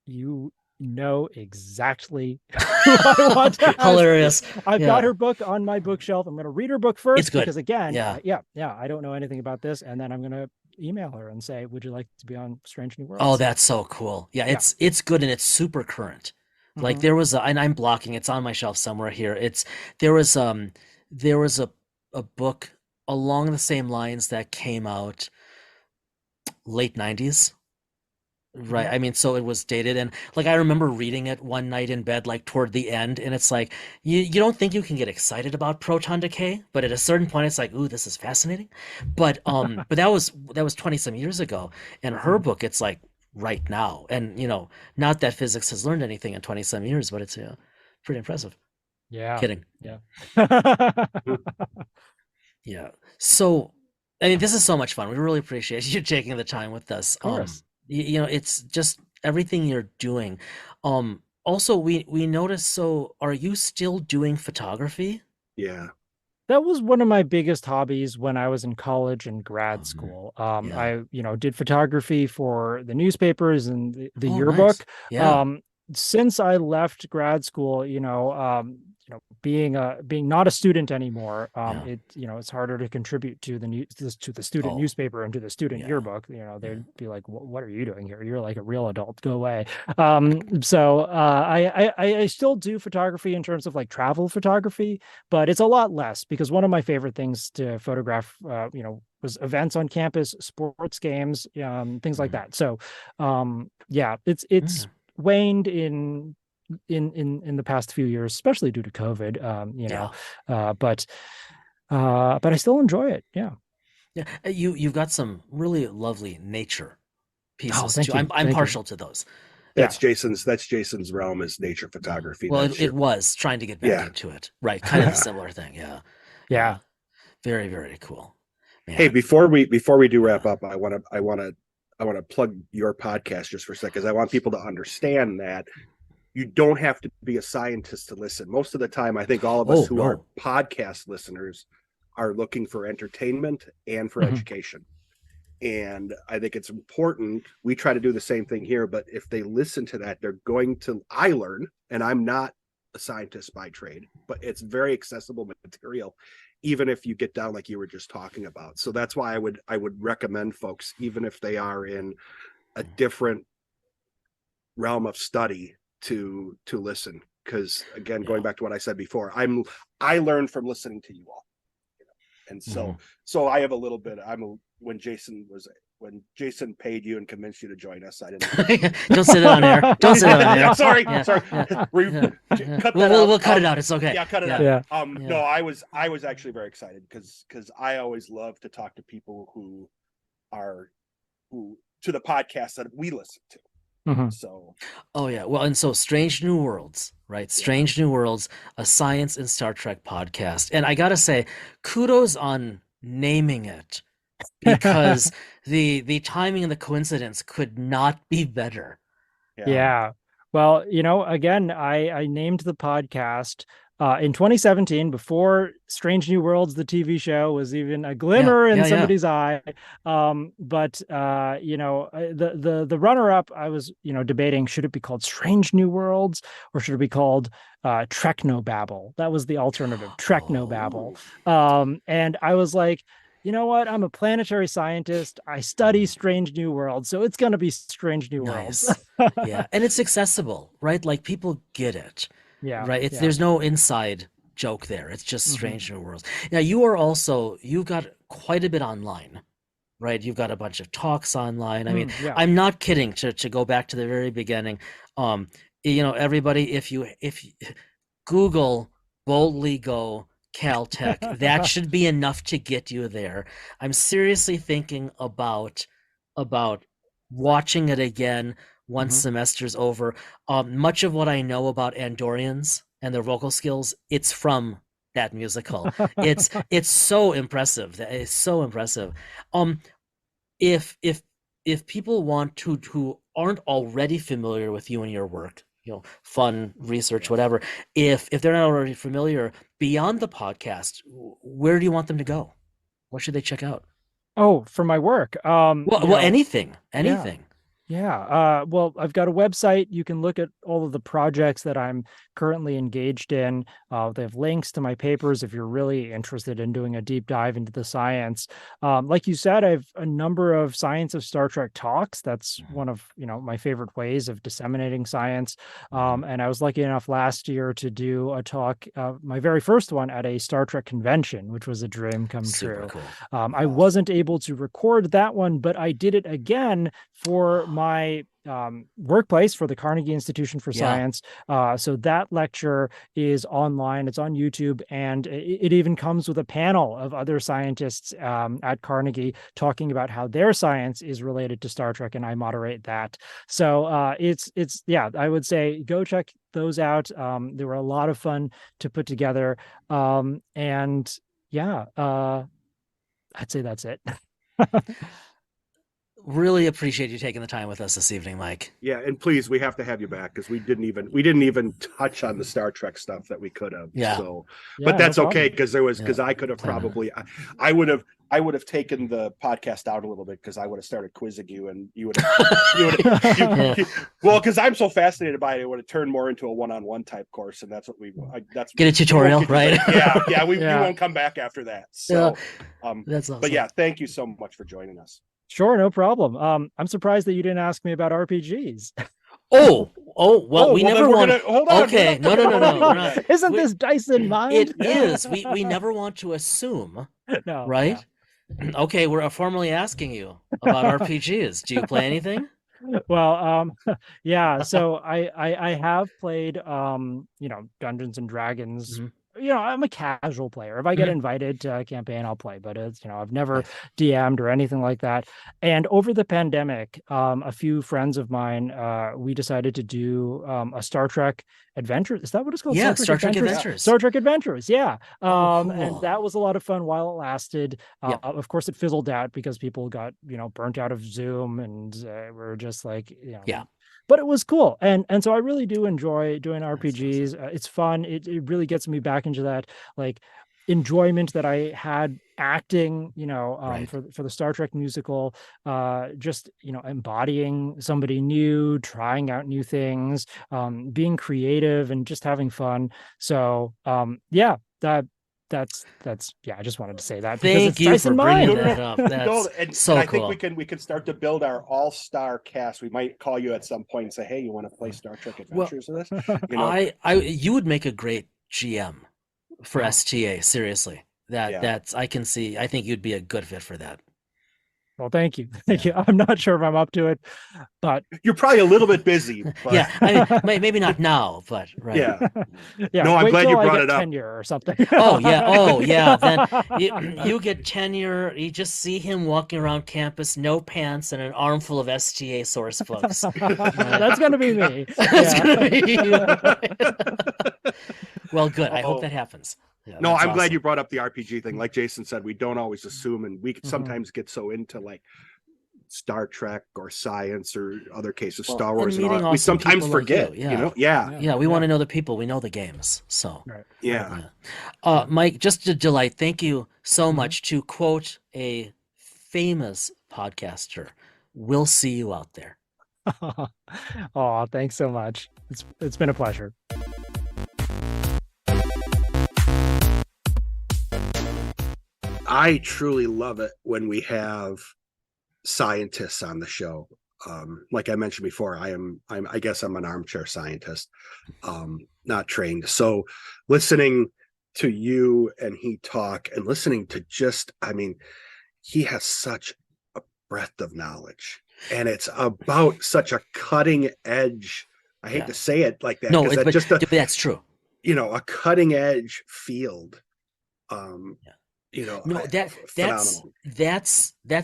Speaker 4: You know exactly who I want to ask.
Speaker 2: Hilarious.
Speaker 4: I've got her book on my bookshelf. I'm going to read her book first.
Speaker 2: It's good.
Speaker 4: Because again, I don't know anything about this. And then I'm going to email her and say, would you like to be on Strange New Worlds?
Speaker 2: Oh, that's so cool. Yeah, it's good, and it's super current. Like there was and I'm blocking, it's on my shelf somewhere here. There was a book along the same lines that came out late 90s. Right. I mean, so it was dated, and like I remember reading it one night in bed, like toward the end, and it's like you don't think you can get excited about proton decay, but at a certain point it's like, ooh, this is fascinating. But but that was 20 some years ago, and her book, it's like right now. And not that physics has learned anything in 20 some years, but it's pretty impressive.
Speaker 4: Yeah.
Speaker 2: Kidding.
Speaker 4: Yeah.
Speaker 2: Yeah. So I mean, this is so much fun. We really appreciate you taking the time with us.
Speaker 4: Of course.
Speaker 2: It's just everything you're doing. Also, we noticed, so are you still doing photography?
Speaker 1: Yeah.
Speaker 4: That was one of my biggest hobbies when I was in college and grad school. I, did photography for the newspapers and the yearbook.
Speaker 2: Nice. Yeah.
Speaker 4: Since I left grad school, being not a student anymore, it's harder to contribute to the student newspaper and to the student yearbook. They'd be like, what are you doing here? You're like a real adult, go away. So I still do photography in terms of like travel photography, but it's a lot less, because one of my favorite things to photograph was events on campus, sports games, things like that. So it's waned in the past few years, especially due to COVID, but I still enjoy it. Yeah.
Speaker 2: You've got some really lovely nature pieces too.
Speaker 4: You.
Speaker 2: I'm partial to those.
Speaker 1: That's Jason's realm, is nature photography.
Speaker 2: Well, it was trying to get back into it, right? Kind of a similar thing. Yeah. Very, very cool. Man.
Speaker 1: Hey, before we do wrap up, I want to plug your podcast just for a second, because I want people to understand that you don't have to be a scientist to listen. Most of the time, I think all of us who are podcast listeners are looking for entertainment and for education. And I think it's important. We try to do the same thing here, but if they listen to that, I learn, and I'm not a scientist by trade, but it's very accessible material, even if you get down like you were just talking about. So that's why I would recommend folks, even if they are in a different realm of study, to listen, because again, going back to what I said before, I learned from listening to you all, and so I have a little bit. When Jason paid you and convinced you to join us, I didn't.
Speaker 2: Don't say that on air. Don't say that on air.
Speaker 1: Sorry.
Speaker 2: We'll cut it out. It's okay.
Speaker 1: Yeah, cut it out. No, I was actually very excited because I always love to talk to people who to the podcast that we listen to. So
Speaker 2: and so Strange New Worlds, right? Strange New Worlds, a science and Star Trek podcast. And I gotta say, kudos on naming it, because the timing and the coincidence could not be better.
Speaker 4: Well, again, I named the podcast in 2017, before Strange New Worlds, the TV show, was even a glimmer in somebody's eye. But the runner-up, I was debating, should it be called Strange New Worlds or should it be called Treknobabble? That was the alternative, Treknobabble. And I was like, you know what? I'm a planetary scientist. I study Strange New Worlds, so it's going to be Strange New Worlds.
Speaker 2: And it's accessible, right? Like, people get it. Right. There's no inside joke there. It's just Strange New Worlds. Now, you've got quite a bit online, right? You've got a bunch of talks online. I mean, I'm not kidding, to go back to the very beginning. Everybody, if you Google Boldly Go Caltech, that should be enough to get you there. I'm seriously thinking about watching it again once semester's over. Much of what I know about Andorians and their vocal skills, it's from that musical. It's so impressive. It's so impressive. If people want to, who aren't already familiar with you and your work, fun research, whatever, if they're not already familiar, beyond the podcast, where do you want them to go? What should they check out?
Speaker 4: Oh, for my work.
Speaker 2: Anything.
Speaker 4: Well, I've got a website. You can look at all of the projects that I'm currently engaged in. They have links to my papers if you're really interested in doing a deep dive into the science. Like you said, I have a number of Science of Star Trek talks. That's one of my favorite ways of disseminating science. And I was lucky enough last year to do a talk, my very first one, at a Star Trek convention, which was a dream come true.
Speaker 2: Cool.
Speaker 4: I wasn't able to record that one, but I did it again for my workplace, for the Carnegie Institution for Science. So that lecture is online. It's on YouTube, and it even comes with a panel of other scientists at Carnegie talking about how their science is related to Star Trek, and I moderate that. So I would say go check those out. They were a lot of fun to put together. I'd say that's it.
Speaker 2: Really appreciate you taking the time with us this evening, Mike.
Speaker 1: Yeah, and please, we have to have you back, because we didn't even touch on the Star Trek stuff that we could have. But that's okay, because I could have probably, I I would have taken the podcast out a little bit because I would have started quizzing you, and you would have, well, because I'm so fascinated by it, it would have turned more into a one-on-one type course, and that's what that's
Speaker 2: get a tutorial, right?
Speaker 1: We won't come back after that. So,
Speaker 2: that's awesome.
Speaker 1: But yeah, thank you so much for joining us.
Speaker 4: Sure, no problem. I'm surprised that you didn't ask me about RPGs.
Speaker 2: We never want.
Speaker 1: Hold on.
Speaker 2: Okay, no.
Speaker 4: Isn't this Dyson mind?
Speaker 2: It is. We never want to assume.
Speaker 4: No,
Speaker 2: right? Yeah. Okay, we're formally asking you about RPGs. Do you play anything?
Speaker 4: Well, yeah. So I have played Dungeons and Dragons. Mm-hmm. I'm a casual player. If I get invited to a campaign, I'll play, but it's, I've never DM'd or anything like that. And over the pandemic, a few friends of mine, we decided to do a Star Trek Adventure. Is that what it's called?
Speaker 2: Yeah, Star Trek Adventures.
Speaker 4: Star Trek Adventures. Yeah.
Speaker 2: Cool.
Speaker 4: And that was a lot of fun while it lasted. Of course, it fizzled out because people got, burnt out of Zoom, and we're just like, But it was cool. And so I really do enjoy doing RPGs. It's fun. It really gets me back into that like enjoyment that I had acting, for the Star Trek musical, just, embodying somebody new, trying out new things, being creative and just having fun. So that's I just wanted to say that.
Speaker 2: Thank you for bringing that up. That's so
Speaker 1: I
Speaker 2: cool.
Speaker 1: think we can start to build our all-star cast. We might call you at some point and say, hey, you want to play Star Trek Adventures with us?
Speaker 2: You would make a great GM for STA. Seriously, that's I can see. I think you'd be a good fit for that.
Speaker 4: Well, thank you. I'm not sure if I'm up to it, but
Speaker 1: you're probably a little bit busy. But...
Speaker 2: Yeah, I mean, maybe not now, but right.
Speaker 1: Yeah. No, I'm glad you brought it up.
Speaker 4: Tenure or something.
Speaker 2: Oh yeah. Then you get tenure. You just see him walking around campus, no pants, and an armful of STA source books.
Speaker 4: That's gonna be me.
Speaker 2: That's gonna be you. Well, good. I hope that happens. Yeah,
Speaker 1: no, I'm glad you brought up the RPG thing. Like Jason said, we don't always assume, and we can sometimes get so into like Star Trek or science or other cases, Star Wars, and all, we sometimes forget.
Speaker 2: Like we want to know the people. We know the games. So Mike, just a delight. Thank you so much. To quote a famous podcaster, "We'll see you out there."
Speaker 4: Oh, thanks so much. It's been a pleasure.
Speaker 1: I truly love it when we have scientists on the show. Like I mentioned before, I guess I'm an armchair scientist, not trained. So listening to you and he talk and listening to he has such a breadth of knowledge, and it's about such a cutting edge. I hate to say it like that.
Speaker 2: No, that's true.
Speaker 1: A cutting edge field.
Speaker 2: That's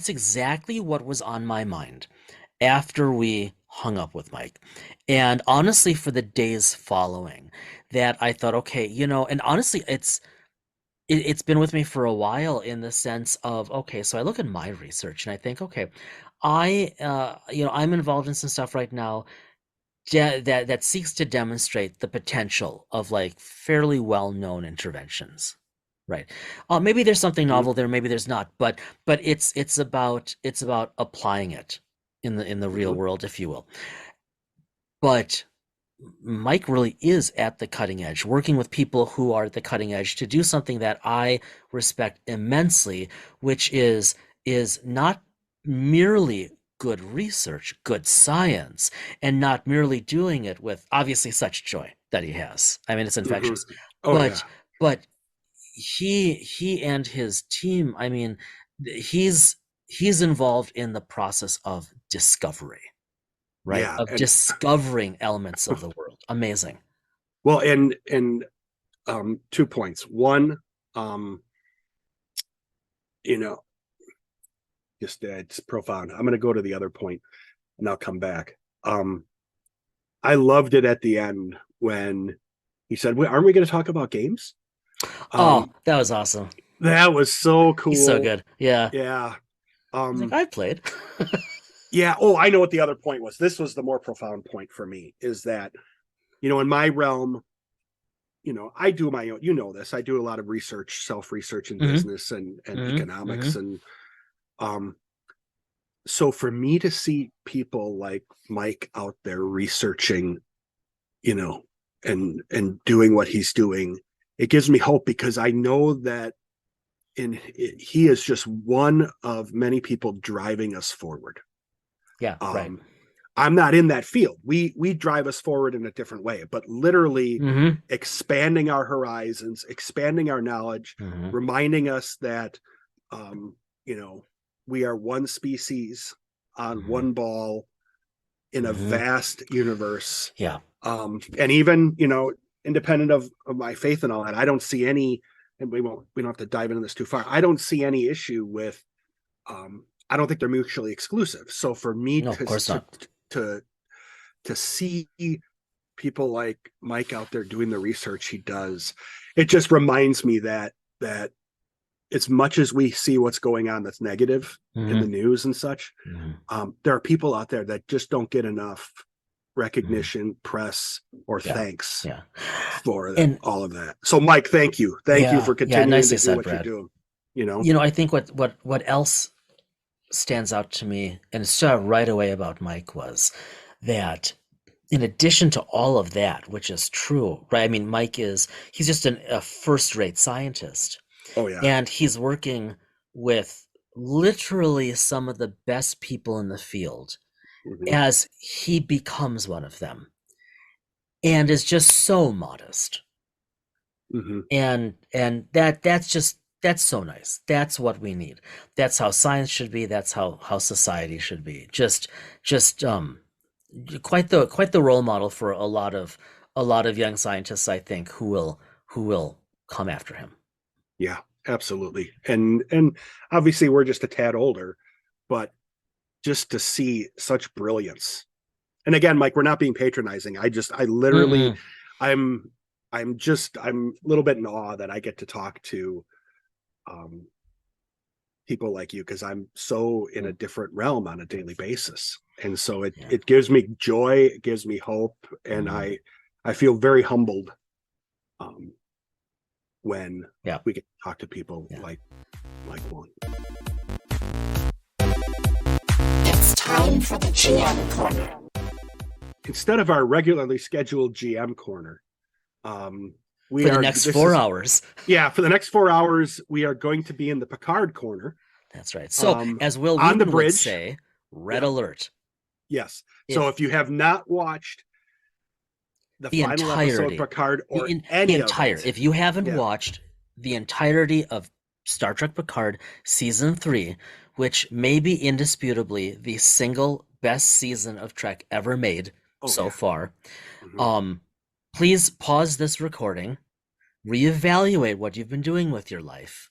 Speaker 2: exactly what was on my mind after we hung up with Mike, and honestly for the days following that, I thought, okay, and honestly it's been with me for a while, in the sense of, okay, so I look at my research and I think, okay, I'm involved in some stuff right now that seeks to demonstrate the potential of like fairly well-known interventions. Right. Maybe there's something novel there, maybe there's not, but it's about applying it in the real world, if you will. But Mike really is at the cutting edge, working with people who are at the cutting edge to do something that I respect immensely, which is not merely good research, good science, and not merely doing it with obviously such joy that he has. I mean, it's infectious. But he and his team, I mean, he's involved in the process of discovery, right? Of discovering elements of the world. Amazing.
Speaker 1: Well, and 2 points. One, it's profound. I'm going to go to the other point and I'll come back. I loved it at the end when he said, aren't we going to talk about games?
Speaker 2: That was awesome.
Speaker 1: That was so cool.
Speaker 2: He's so good. Yeah.
Speaker 1: Yeah.
Speaker 2: I played.
Speaker 1: Yeah. Oh, I know what the other point was. This was the more profound point for me, is that, in my realm, I do my own, this, I do a lot of research, self-research in business and economics. And so for me to see people like Mike out there researching, and doing what he's doing, it gives me hope, because I know that he is just one of many people driving us forward.
Speaker 2: Yeah, right.
Speaker 1: I'm not in that field. We drive us forward in a different way, but literally expanding our horizons, expanding our knowledge, reminding us that, we are one species on one ball in a vast universe.
Speaker 2: Yeah.
Speaker 1: And even, independent of my faith and all that, I don't see any, and we don't have to dive into this too far. I don't see any issue with, I don't think they're mutually exclusive. So for me to see people like Mike out there doing the research he does, it just reminds me that as much as we see what's going on that's negative in the news and such, there are people out there that just don't get enough recognition, press, or thanks for all of that. So Mike, thank you for continuing to do what you're doing.
Speaker 2: I think what else stands out to me, and it stood out right away about Mike, was that in addition to all of that, which is true, right? I mean, he's just a first-rate scientist.
Speaker 1: Oh yeah.
Speaker 2: And he's working with literally some of the best people in the field as he becomes one of them, and is just so modest. And that's so nice. That's what we need. That's how science should be. That's how society should be. Just quite the role model for a lot of young scientists, I think, who will come after him.
Speaker 1: Yeah, absolutely. And obviously we're just a tad older, but just to see such brilliance. And again, Mike, we're not being patronizing. I literally, I'm a little bit in awe that I get to talk to people like you, because I'm so in a different realm on a daily basis. And so it gives me joy, it gives me hope, and I feel very humbled when we get to talk to people like Wong.
Speaker 5: It's time for the GM Corner.
Speaker 1: Instead of our regularly scheduled GM Corner,
Speaker 2: for the next 4 hours.
Speaker 1: Yeah, for the next 4 hours, we are going to be in the Picard Corner.
Speaker 2: That's right. So, as Will
Speaker 1: on the
Speaker 2: Wheaton
Speaker 1: bridge
Speaker 2: would say, red alert.
Speaker 1: Yes. So if you have not watched the final episode of Picard, or
Speaker 2: if you haven't watched the entirety of Star Trek Picard season 3, which may be indisputably the single best season of Trek ever made so far, please pause this recording, reevaluate what you've been doing with your life,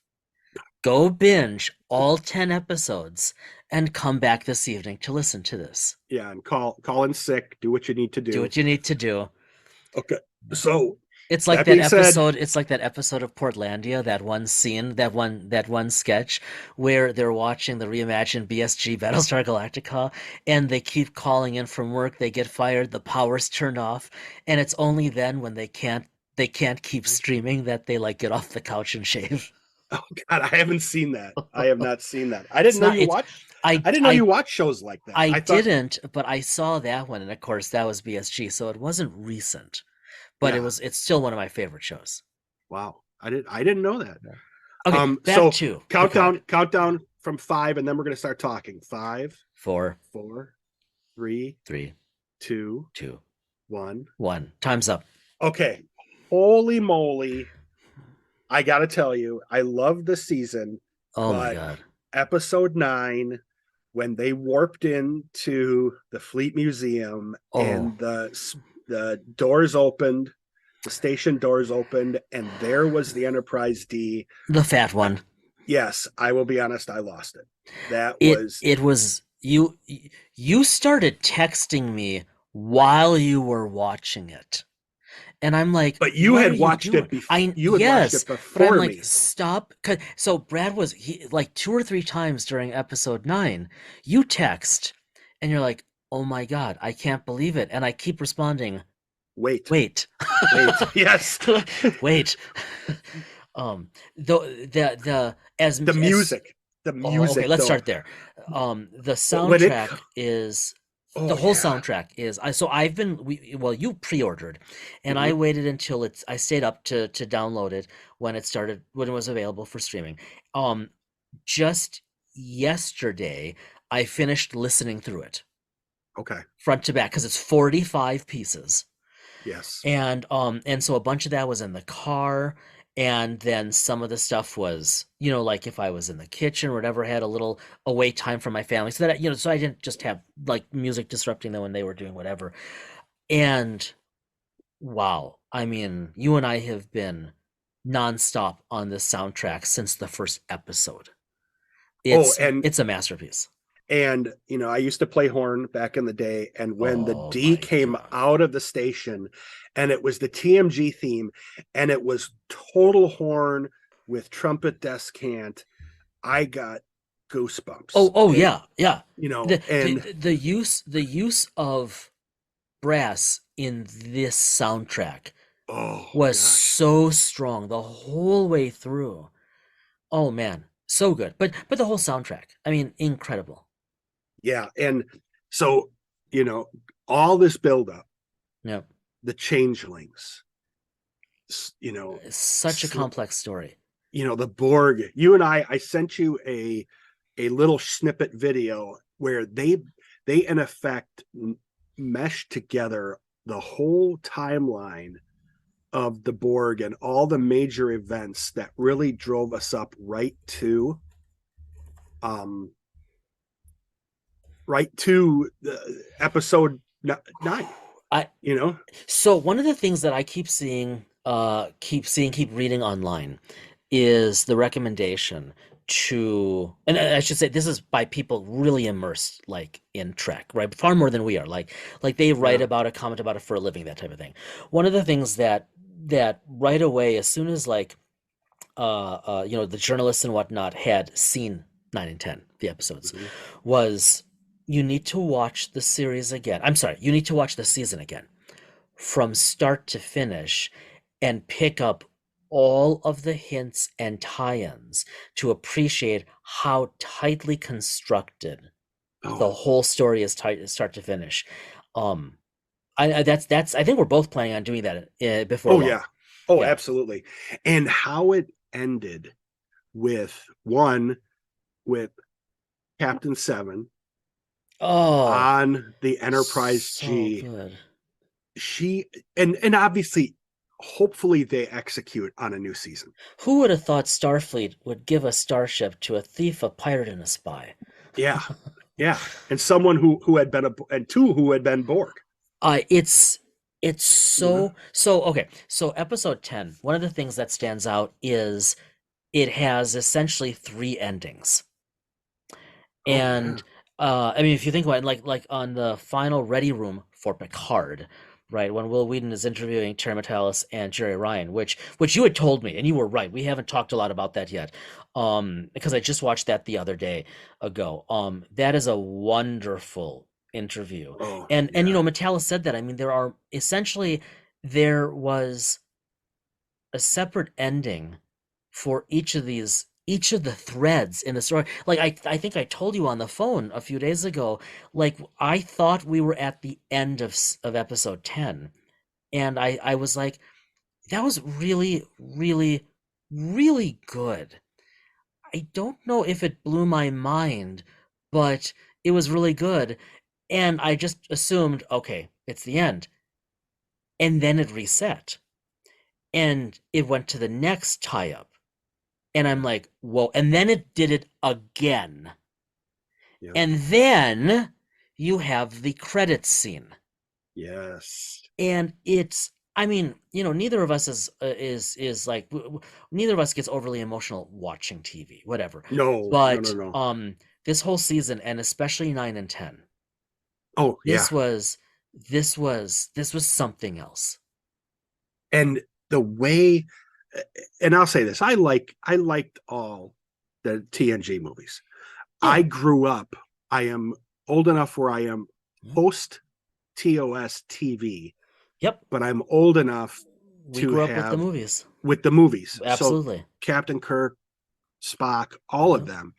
Speaker 2: go binge all 10 episodes, and come back this evening to listen to this.
Speaker 1: Yeah, and call in sick, do what you need to do.
Speaker 2: Do what you need to do.
Speaker 1: Okay. So
Speaker 2: it's like that episode. It's like that episode of Portlandia, that one scene, that one sketch where they're watching the reimagined BSG Battlestar Galactica, and they keep calling in from work. They get fired. The power's turned off, and it's only then, when they can't keep streaming, that they get off the couch and shave.
Speaker 1: Oh God, I haven't seen that. I have not seen that. I didn't know you watched. I didn't know you watched shows like that.
Speaker 2: I didn't, but I saw that one, and of course that was BSG, so it wasn't recent. But it's still one of my favorite shows.
Speaker 1: Wow. I didn't know that.
Speaker 2: Okay, back to
Speaker 1: countdown from 5, and then we're going to start talking. 5,
Speaker 2: 4,
Speaker 1: 3, 2, 1.
Speaker 2: Time's up.
Speaker 1: Okay. Holy moly. I got to tell you, I love the season.
Speaker 2: Oh my God.
Speaker 1: Episode 9, when they warped into the Fleet Museum and the doors opened, the station doors opened, and there was the Enterprise D.
Speaker 2: The fat one.
Speaker 1: Yes, I will be honest, I lost it.
Speaker 2: It was you started texting me while you were watching it. And I'm like,
Speaker 1: but you had watched it before. You had watched it before,
Speaker 2: but I'm
Speaker 1: me.
Speaker 2: Like, stop. So Brad was 2 or 3 times during episode 9, you text and you're like, oh my God, I can't believe it. And I keep responding,
Speaker 1: Wait.
Speaker 2: Wait.
Speaker 1: Yes.
Speaker 2: Wait. The as
Speaker 1: The
Speaker 2: as
Speaker 1: music. The
Speaker 2: Oh,
Speaker 1: music.
Speaker 2: okay, let's
Speaker 1: though.
Speaker 2: start there. The
Speaker 1: When it.
Speaker 2: soundtrack is
Speaker 1: Oh
Speaker 2: the whole
Speaker 1: yeah.
Speaker 2: soundtrack is so I've been you pre-ordered and I
Speaker 1: Mhm.
Speaker 2: waited until I stayed up to download it when it was available for streaming. Just yesterday I finished listening through it
Speaker 1: Okay.
Speaker 2: front to back because it's 45 pieces.
Speaker 1: Yes.
Speaker 2: And so a bunch of that was in the car, and then some of the stuff was, like if I was in the kitchen or whatever, had a little away time from my family, so that so I didn't just have like music disrupting them when they were doing whatever. And wow, I mean, you and I have been nonstop on this soundtrack since the first episode.
Speaker 1: Oh,
Speaker 2: It's a masterpiece.
Speaker 1: and I used to play horn back in the day, and when the
Speaker 2: Oh
Speaker 1: D
Speaker 2: my
Speaker 1: came
Speaker 2: God.
Speaker 1: out of the station and it was the TMG theme and it was total horn with trumpet descant, I got goosebumps.
Speaker 2: Oh yeah, yeah.
Speaker 1: And
Speaker 2: The use of brass in this soundtrack
Speaker 1: oh
Speaker 2: was
Speaker 1: gosh.
Speaker 2: so strong the whole way through. Oh man, so good. But the whole soundtrack, I mean, incredible.
Speaker 1: Yeah, and so all this buildup,
Speaker 2: Yeah,
Speaker 1: the changelings,
Speaker 2: such a complex story.
Speaker 1: The Borg. You and I sent you a little snippet video where they in effect mesh together the whole timeline of the Borg and all the major events that really drove us up right to the episode 9.
Speaker 2: So one of the things that I keep reading online is the recommendation and I should say this is by people really immersed like in Trek, right? Far more than we are. Like they write about it, comment about it for a living, that type of thing. One of the things that right away, as soon as like the journalists and whatnot had seen 9 and 10, the episodes, was you need to watch the series again. I'm sorry, you need to watch the season again from start to finish and pick up all of the hints and tie-ins to appreciate how tightly constructed the whole story is start to finish. I think we're both planning on doing that before long.
Speaker 1: Yeah. Absolutely. And how it ended with Captain 7 on the Enterprise G.
Speaker 2: Good.
Speaker 1: She and obviously hopefully they execute on a new season.
Speaker 2: Who would have thought Starfleet would give a starship to a thief, a pirate, and a spy?
Speaker 1: Yeah. And someone who had been two who had been Borg.
Speaker 2: It's so okay. So episode 10, one of the things that stands out is it has essentially 3 endings. And I mean, if you think about it, like on the final ready room for Picard, right, when Will Wheaton is interviewing Terry Matalas and Jerry Ryan, which you had told me, and you were right, we haven't talked a lot about that yet, because I just watched that the other day ago. That is a wonderful interview. And Matalas said that, I mean, there was a separate ending for each of the threads in the story. Like I think I told you on the phone a few days ago, like I thought we were at the end of episode 10, and I was like, that was really, really, really good. I don't know if it blew my mind, but it was really good, and I just assumed, okay, it's the end, and then it reset, and it went to the next tie-up. And I'm like, whoa. And then it did it again. Yep. And then you have the credits scene.
Speaker 1: Yes.
Speaker 2: And it's, I mean, neither of us is like, neither of us gets overly emotional watching TV, whatever.
Speaker 1: No.
Speaker 2: But
Speaker 1: no.
Speaker 2: This whole season, and especially 9 and 10.
Speaker 1: Oh,
Speaker 2: this was something else.
Speaker 1: And the way, and I'll say this, I liked all the TNG movies. Yeah. I grew up, I am old enough where I am post TOS TV
Speaker 2: Yep.
Speaker 1: but I'm old enough
Speaker 2: We
Speaker 1: to
Speaker 2: grew up with the
Speaker 1: have
Speaker 2: movies.
Speaker 1: with the movies.
Speaker 2: Absolutely.
Speaker 1: So Captain Kirk, Spock, all of
Speaker 2: Yeah.
Speaker 1: them.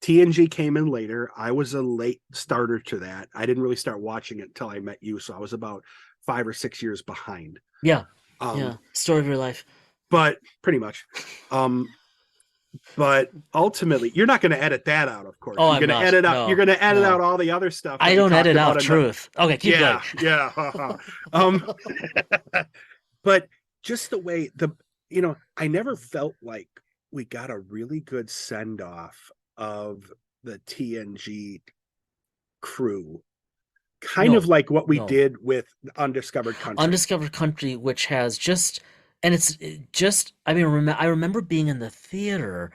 Speaker 1: TNG came in later. I was a late starter to that. I didn't really start watching it until I met you, so I was about 5 or 6 years behind.
Speaker 2: Yeah. Yeah. Story of your life.
Speaker 1: But pretty much. But ultimately, you're not going to edit that out, of course.
Speaker 2: Oh,
Speaker 1: You're
Speaker 2: I'm
Speaker 1: going to
Speaker 2: not.
Speaker 1: edit out.
Speaker 2: No,
Speaker 1: You're going to edit
Speaker 2: no.
Speaker 1: out all the other stuff.
Speaker 2: I
Speaker 1: we
Speaker 2: don't
Speaker 1: talked
Speaker 2: edit
Speaker 1: about
Speaker 2: out
Speaker 1: in the-
Speaker 2: truth. Okay, keep going.
Speaker 1: Yeah. But just the way I never felt like we got a really good send off of the TNG crew. Kind
Speaker 2: No,
Speaker 1: of like what we
Speaker 2: no.
Speaker 1: did with Undiscovered Country.
Speaker 2: Undiscovered Country, which has just, and it's just, I mean, I remember being in the theater,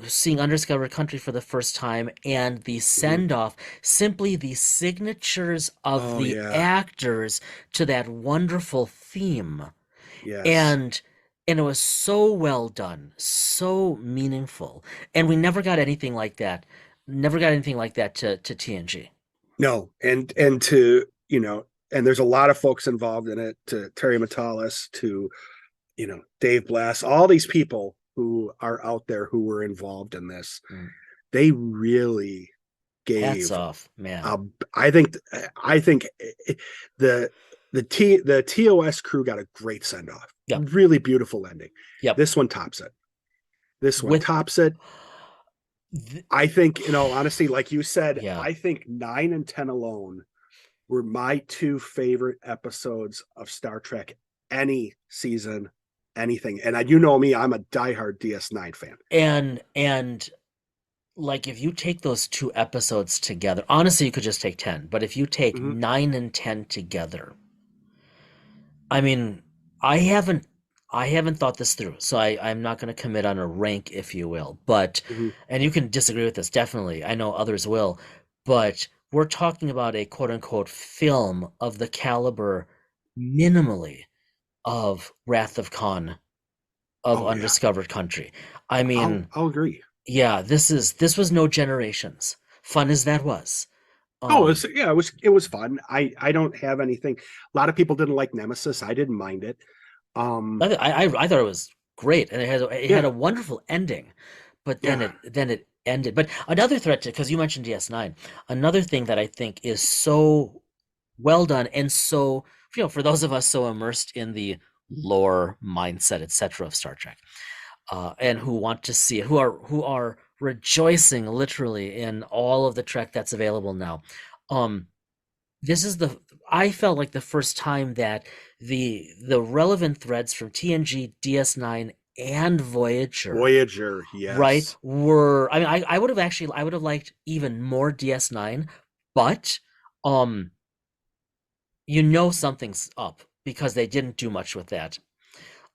Speaker 2: seeing Undiscovered Country for the first time, and the send off, simply the signatures of the actors to that wonderful theme.
Speaker 1: Yes.
Speaker 2: And it was so well done, so meaningful. And we never got anything like that. Never got anything like that to TNG.
Speaker 1: No, and to and there's a lot of folks involved in it, to Terry Matalas, to Dave Blass, all these people who are out there who were involved in this. They really gave
Speaker 2: hats off, man.
Speaker 1: I think the TOS crew got a great send off.
Speaker 2: Yep.
Speaker 1: Really beautiful ending.
Speaker 2: Yep.
Speaker 1: This one tops it. I think, in all honesty, like you said, I think 9 and 10 alone were my two favorite episodes of Star Trek, any season, anything. And you know me, I'm a diehard DS9 fan.
Speaker 2: And like, if you take those two episodes together, honestly, you could just take 10, but if you take 9 and 10 together, I mean, I haven't thought this through, so I'm not going to commit on a rank, if you will, but, and you can disagree with this, definitely. I know others will, but we're talking about a quote-unquote film of the caliber, minimally, of Wrath of Khan, of Undiscovered Country. I mean,
Speaker 1: I'll agree.
Speaker 2: Yeah, this was no Generations, fun as that was.
Speaker 1: It was fun. I don't have anything. A lot of people didn't like Nemesis. I didn't mind it.
Speaker 2: I thought it was great, and it had a wonderful ending, but then it ended. But another threat to, because you mentioned DS9, another thing that I think is so well done, and so for those of us so immersed in the lore, mindset, etc. of Star Trek, and who want to see it, who are rejoicing literally in all of the Trek that's available now. This is I felt like the first time that the relevant threads from TNG, DS9, and Voyager,
Speaker 1: yes,
Speaker 2: right, were, I mean, I would have liked even more DS9, but something's up because they didn't do much with that.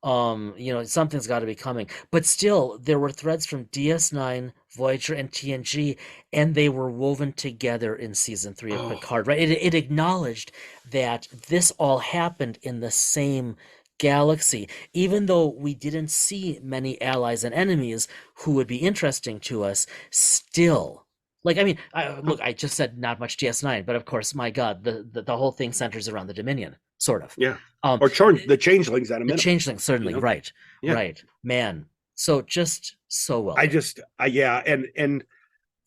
Speaker 2: Something's got to be coming, but still there were threads from DS9, Voyager, and TNG, and they were woven together in season 3 of Picard, right? It acknowledged that this all happened in the same galaxy, even though we didn't see many allies and enemies who would be interesting to us. Still, like, I mean, I just said not much DS9, but of course, my God, the whole thing centers around the Dominion. Sort of.
Speaker 1: Yeah. Or the Changelings at a minute.
Speaker 2: The Changelings, certainly. Right. Yeah. Right. Man. So just so well.
Speaker 1: And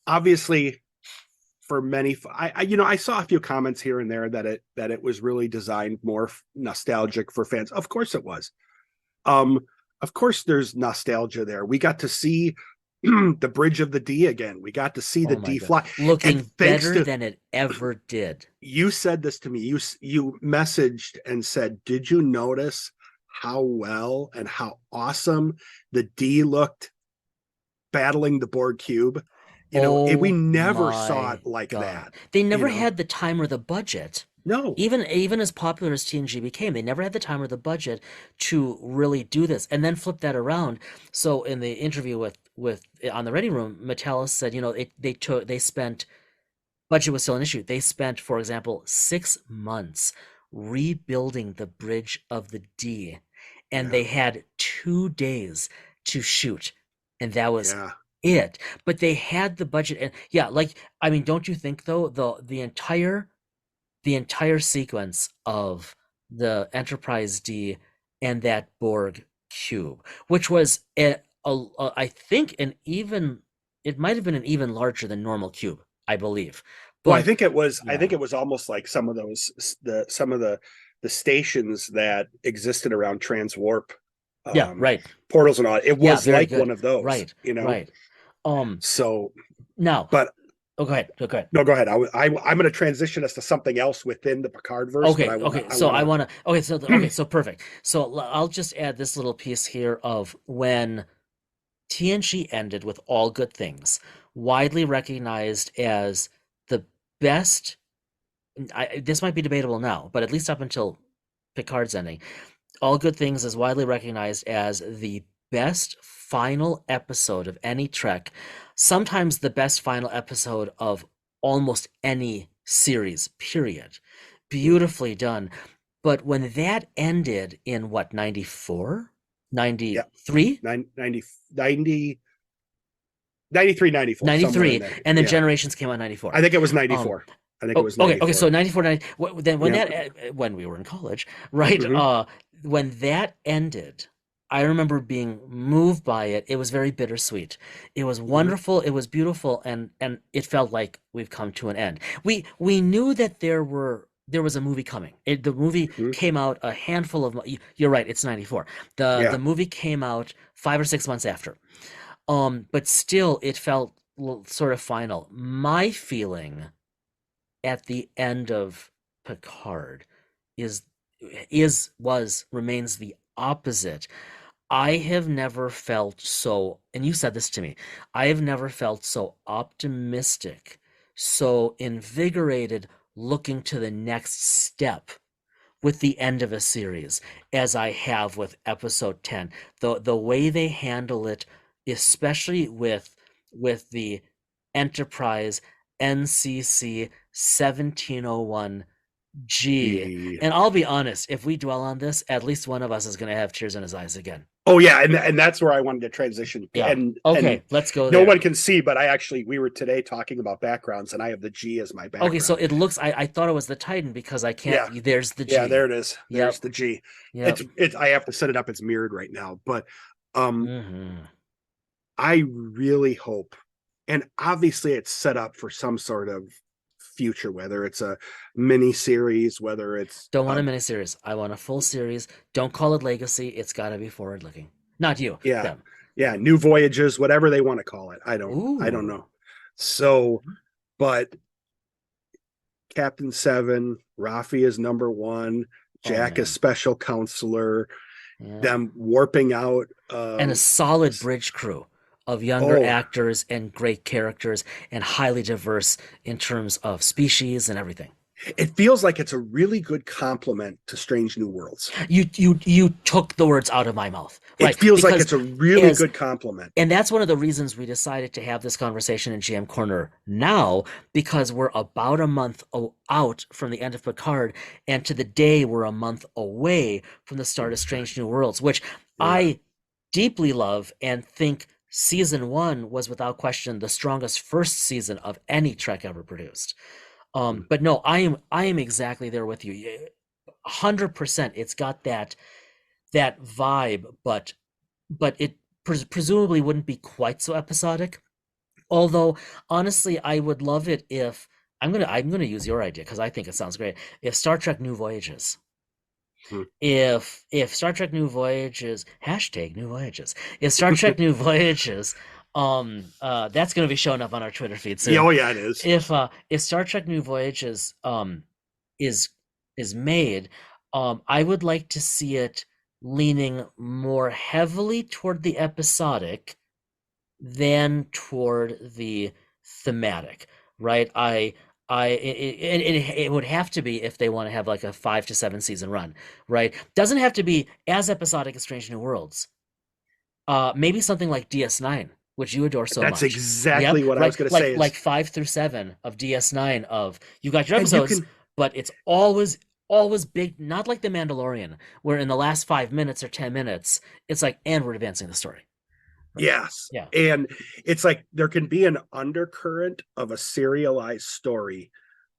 Speaker 1: obviously for many, I saw a few comments here and there that it was really designed more nostalgic for fans. Of course it was. Of course there's nostalgia there. We got to see the bridge of the D again. We got to see the D fly,
Speaker 2: looking better than it ever did.
Speaker 1: You said this to me. You messaged and said, "Did you notice how well and how awesome the D looked battling the Borg cube?" We never saw it like that.
Speaker 2: They never had the time or the budget.
Speaker 1: No.
Speaker 2: Even as popular as TNG became, they never had the time or the budget to really do this, and then flip that around. So in the interview with on the Ready Room, Matalas said, they spent, budget was still an issue. They spent, for example, 6 months rebuilding the bridge of the D, and they had 2 days to shoot, and that was it. But they had the budget, and don't you think though the entire sequence of the Enterprise D, and that Borg cube, which was I think it might have been an even larger than normal cube, I believe.
Speaker 1: But well, I think it was almost like some of the stations that existed around transwarp.
Speaker 2: Right.
Speaker 1: Portals and all. It was like
Speaker 2: good.
Speaker 1: one of those,
Speaker 2: right?
Speaker 1: Right. So
Speaker 2: now,
Speaker 1: but
Speaker 2: go ahead.
Speaker 1: No, go ahead. I'm going to transition us to something else within the Picard verse.
Speaker 2: So perfect. So I'll just add this little piece here of when TNG ended with All Good Things, widely recognized as the best. This might be debatable now, but at least up until Picard's ending, All Good Things is widely recognized as the best final episode of any Trek, sometimes the best final episode of almost any series, period. Beautifully done. But when that ended in what, 94? 93?
Speaker 1: 93, 94.
Speaker 2: 93, and then Generations came out in 94.
Speaker 1: I think it was 94. I think it was 94.
Speaker 2: Okay, so 94, 90, then when we were in college, right? Mm-hmm. When that ended, I remember being moved by it. It was very bittersweet. It was wonderful. Mm-hmm. It was beautiful, and it felt like we've come to an end. We knew that there was a movie coming. The movie came out a handful of. You're right. It's 94. The movie came out 5 or 6 months after. But still, it felt sort of final. My feeling at the end of Picard remains the opposite. I have never felt so, and you said this to me, I have never felt so optimistic, so invigorated, looking to the next step with the end of a series as I have with episode 10. The way they handle it, especially with the Enterprise NCC 1701 G. And I'll be honest, if we dwell on this, at least one of us is going to have tears in his eyes again.
Speaker 1: Oh yeah, and that's where I wanted to transition.
Speaker 2: Yeah.
Speaker 1: And
Speaker 2: let's go
Speaker 1: there.
Speaker 2: No
Speaker 1: one can see, but we were today talking about backgrounds, and I have the G as my background.
Speaker 2: Okay, so it looks. I thought it was the Titan because I can't. Yeah. There's the G.
Speaker 1: Yeah, there it is. There's the G. Yep. It's. I have to set it up. It's mirrored right now, but I really hope, and obviously it's set up for some sort of future, whether it's a mini series, whether it's
Speaker 2: don't want a mini series. I want a full series. Don't call it legacy. It's got to be forward looking. Not you.
Speaker 1: Yeah.
Speaker 2: Them.
Speaker 1: Yeah. New voyages, whatever they want to call it. I don't know. So, but Captain 7, Rafi is number 1, Jack is special counselor, them warping out
Speaker 2: and a solid bridge crew of younger actors and great characters and highly diverse in terms of species and everything.
Speaker 1: It feels like it's a really good compliment to Strange New Worlds.
Speaker 2: You took the words out of my mouth. Right?
Speaker 1: It feels like it's a really good compliment.
Speaker 2: And that's one of the reasons we decided to have this conversation in GM Corner now, because we're about a month out from the end of Picard, and to the day we're a month away from the start of Strange New Worlds, which I deeply love and think season 1 was without question the strongest first season of any Trek ever produced. But no, I am exactly there with you. 100%. It's got that vibe, but it presumably wouldn't be quite so episodic. Although honestly, I would love it if I'm gonna use your idea because I think it sounds great. If Star Trek New Voyages. If Star Trek New Voyages #New Voyages. If Star Trek New Voyages, that's going to be showing up on our Twitter feed soon.
Speaker 1: Oh yeah, it is.
Speaker 2: If Star Trek New Voyages is made, I would like to see it leaning more heavily toward the episodic than toward the thematic, right? It would have to be if they want to have like a 5 to 7 season run, right? Doesn't have to be as episodic as Strange New Worlds. Maybe something like DS9, which you adore so much.
Speaker 1: That's exactly what I was going to say.
Speaker 2: Like 5 through 7 of DS9 of you got your episodes, but it's always big, not like The Mandalorian, where in the last 5 minutes or 10 minutes, it's like, and we're advancing the story.
Speaker 1: Yes.
Speaker 2: Yeah.
Speaker 1: And it's like there can be an undercurrent of a serialized story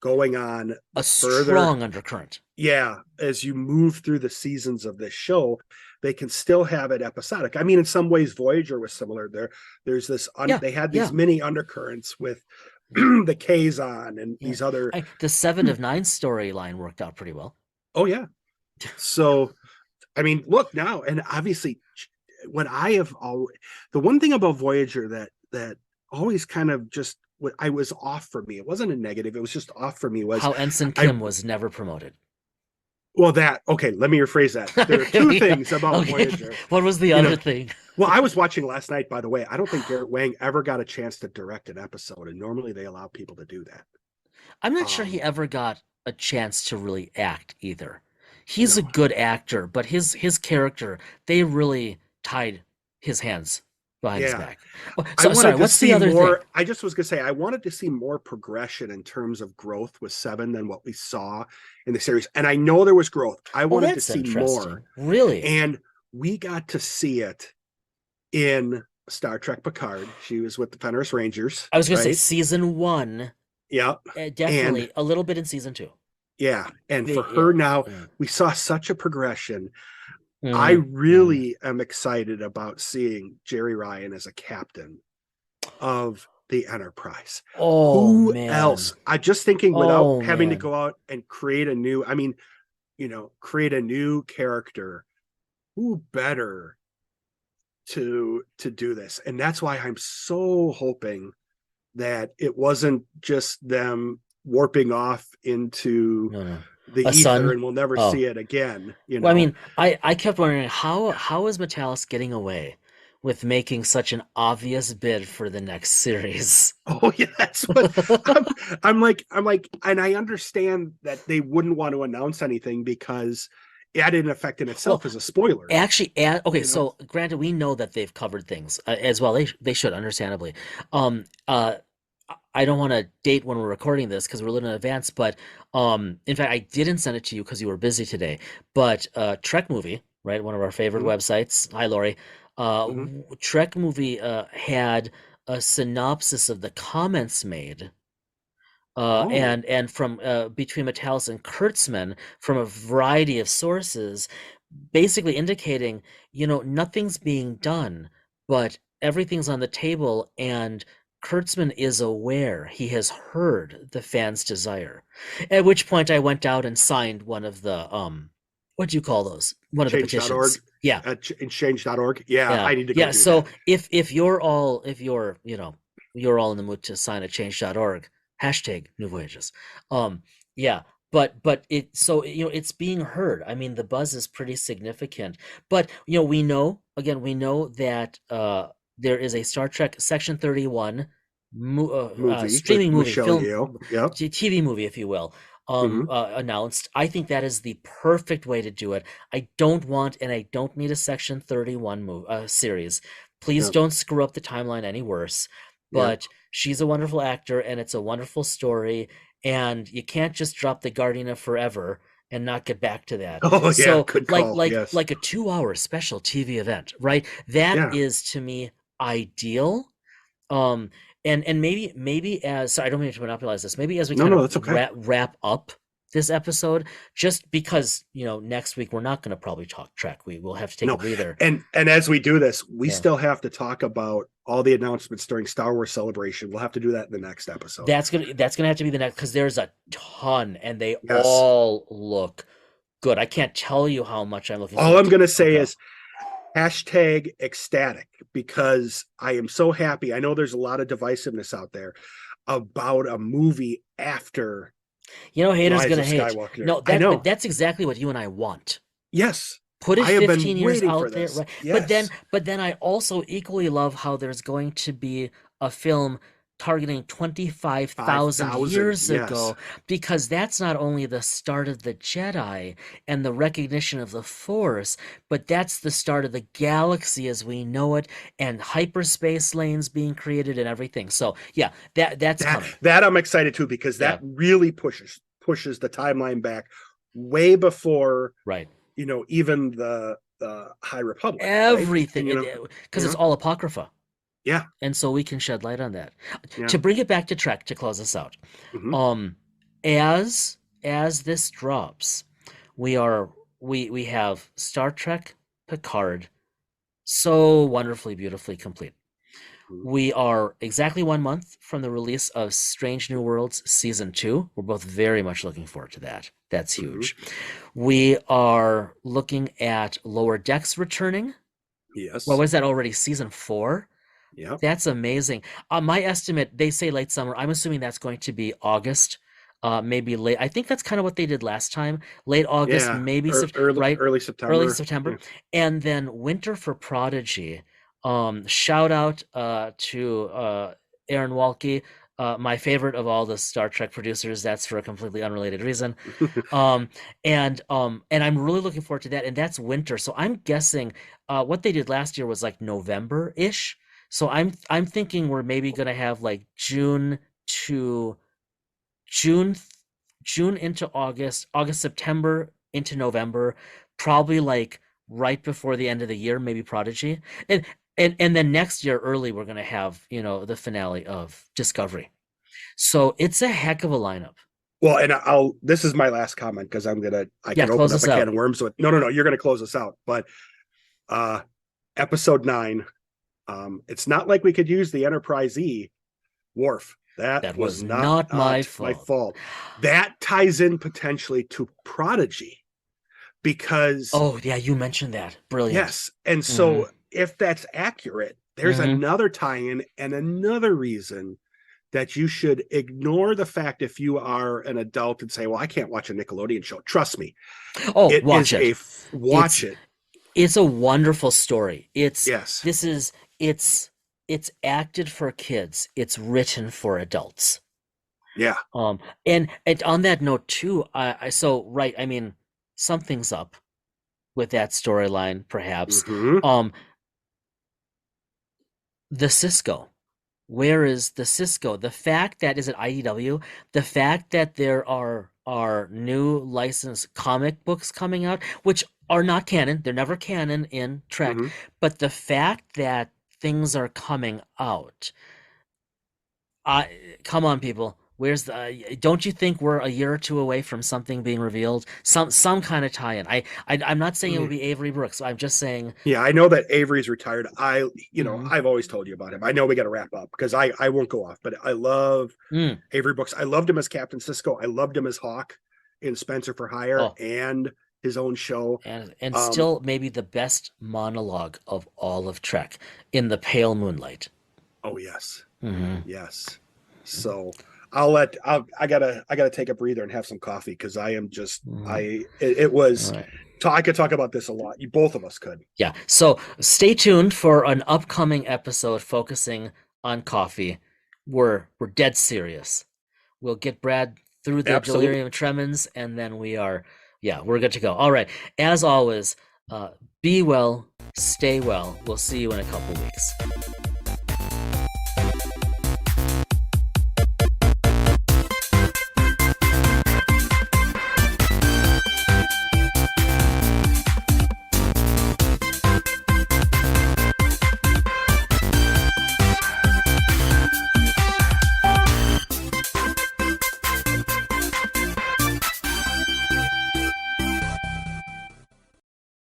Speaker 1: going on
Speaker 2: strong undercurrent.
Speaker 1: as you move through the seasons of this show, they can still have it episodic. I mean, in some ways, Voyager was similar. There's this, they had these mini undercurrents with the Kazon and these other.
Speaker 2: The 7 of 9 storyline worked out pretty well.
Speaker 1: Oh, yeah. So, I mean, look now, and obviously, what I have the one thing about Voyager that always kind of just I was off for me. It wasn't a negative. It was just off for me. Was
Speaker 2: how Ensign Kim was never promoted.
Speaker 1: Well, okay, let me rephrase that. There are two things about Voyager.
Speaker 2: What was the other thing?
Speaker 1: Well, I was watching last night, by the way. I don't think Garrett Wang ever got a chance to direct an episode, and normally they allow people to do that.
Speaker 2: I'm not sure he ever got a chance to really act either. He's a good actor, but his character, they really tied his hands behind his back. So, sorry, what's the other thing?
Speaker 1: I just was going to say, I wanted to see more progression in terms of growth with 7 than what we saw in the series. And I know there was growth. I wanted to see more.
Speaker 2: Really?
Speaker 1: And we got to see it in Star Trek Picard. She was with the Fenris Rangers.
Speaker 2: I was going to say season 1.
Speaker 1: Yeah.
Speaker 2: Definitely. And a little bit in season 2.
Speaker 1: Yeah. And for her now, we saw such a progression. I really am excited about seeing Jerry Ryan as a captain of the Enterprise. Who else? I'm just thinking without having to go out and create a new, create a new character. Who better to do this? And that's why I'm so hoping that it wasn't just them warping off into the ether and we'll never see it again.
Speaker 2: Well, I mean, I kept wondering how is Metalis getting away with making such an obvious bid for the next series?
Speaker 1: Oh yeah, that's what I'm like, and I understand that they wouldn't want to announce anything because that in effect in itself is a spoiler.
Speaker 2: Actually, so granted, we know that they've covered things as well. They should, understandably. I don't want to date when we're recording this because we're a little in advance, but in fact, I didn't send it to you because you were busy today. But Trek Movie, right? One of our favorite websites. Hi, Lori. Trek Movie had a synopsis of the comments made, and from between Metalis and Kurtzman from a variety of sources, basically indicating, nothing's being done, but everything's on the table and Kurtzman is aware. He has heard the fans' desire. At which point I went out and signed one of the what do you call those? One of the petitions. Yeah.
Speaker 1: Change.org. Yeah, I need to go do
Speaker 2: so
Speaker 1: that.
Speaker 2: if you're all in the mood to sign at change.org, #New Voyages. But it's being heard. I mean, the buzz is pretty significant. But we know that there is a Star Trek Section 31 streaming movie, film, TV movie, if you will, announced. I think that is the perfect way to do it. I don't want and I don't need a Section 31 series. Please don't screw up the timeline any worse. But she's a wonderful actor and it's a wonderful story. And you can't just drop the Guardian of Forever and not get back to that. So
Speaker 1: good call.
Speaker 2: like a 2-hour special TV event, right? That is to me ideal. And maybe as sorry, I don't mean to monopolize this. Maybe as we wrap up this episode, just because next week we're not going to probably talk Trek. We will have to take a breather.
Speaker 1: And as we do this, we still have to talk about all the announcements during Star Wars Celebration. We'll have to do that in the next episode.
Speaker 2: That's gonna have to be the next, because there's a ton and they all look good. I can't tell you how much I'm looking.
Speaker 1: All I'm going to say is #ecstatic, because I am so happy. I know there's a lot of divisiveness out there about a movie after.
Speaker 2: Haters going to hate.
Speaker 1: Skywalker.
Speaker 2: No,
Speaker 1: I know.
Speaker 2: That's exactly what you and I want.
Speaker 1: Yes.
Speaker 2: Put it 15 years out there. Right?
Speaker 1: Yes.
Speaker 2: But then I also equally love how there's going to be a film targeting 25,000 years ago, because that's not only the start of the Jedi and the recognition of the Force, but that's the start of the galaxy as we know it, and hyperspace lanes being created and everything. So that's coming.
Speaker 1: That I'm excited too, because that really pushes the timeline back way before even the High Republic.
Speaker 2: Everything, because it's all Apocrypha.
Speaker 1: Yeah.
Speaker 2: And so we can shed light on that. To bring it back to Trek, to close us out, as this drops, We have Star Trek Picard, so wonderfully, beautifully complete. We are exactly 1 month from the release of Strange New Worlds Season 2. We're both very much looking forward to that. That's huge. We are looking at Lower Decks returning.
Speaker 1: Yes.
Speaker 2: Well, was that already Season 4?
Speaker 1: Yeah.
Speaker 2: That's amazing. My estimate, they say late summer. I'm assuming that's going to be August. Maybe late. I think that's kind of what they did last time. Late August, maybe
Speaker 1: early September.
Speaker 2: Early September. Yeah. And then Winter for Prodigy. Shout out to Aaron Walke, my favorite of all the Star Trek producers. That's for a completely unrelated reason. And I'm really looking forward to that. And that's winter. So I'm guessing what they did last year was like November-ish. So I'm thinking we're maybe gonna have like June into August, September into November, probably like right before the end of the year, maybe Prodigy. And then next year early we're gonna have, the finale of Discovery. So it's a heck of a lineup.
Speaker 1: Well, and this is my last comment because I can open up a can of worms with no, you're gonna close us out. But episode 9, it's not like we could use the Enterprise E Worf. That was not my fault. That ties in potentially to Prodigy because
Speaker 2: you mentioned that. Brilliant.
Speaker 1: Yes. And so if that's accurate, there's another tie-in and another reason that you should ignore the fact if you are an adult and say, well, I can't watch a Nickelodeon show. Trust me.
Speaker 2: Watch it. It's a wonderful story. It's acted for kids. It's written for adults.
Speaker 1: Yeah.
Speaker 2: And on that note too, something's up with that storyline, perhaps. The Cisco. Where is the Cisco? The fact that is it IDW, the fact that there are new licensed comic books coming out, which are not canon, they're never canon in Trek, but the fact that things are coming out. Come on, people. Don't you think we're a year or two away from something being revealed? Some kind of tie-in. I'm not saying it would be Avery Brooks. I'm just saying.
Speaker 1: Yeah, I know that Avery's retired. I've always told you about him. I know we got to wrap up because I won't go off, but I love Avery Brooks. I loved him as Captain Sisko. I loved him as Hawk in Spencer for Hire and his own show.
Speaker 2: And still maybe the best monologue of all of Trek in The Pale Moonlight.
Speaker 1: Oh, yes. Yes. So I gotta take a breather and have some coffee because I am just I could talk about this a lot. Both of us could.
Speaker 2: Yeah. So stay tuned for an upcoming episode focusing on coffee. We're dead serious. We'll get Brad through the delirium tremens, and then we're good to go. All right. As always, be well, stay well. We'll see you in a couple weeks.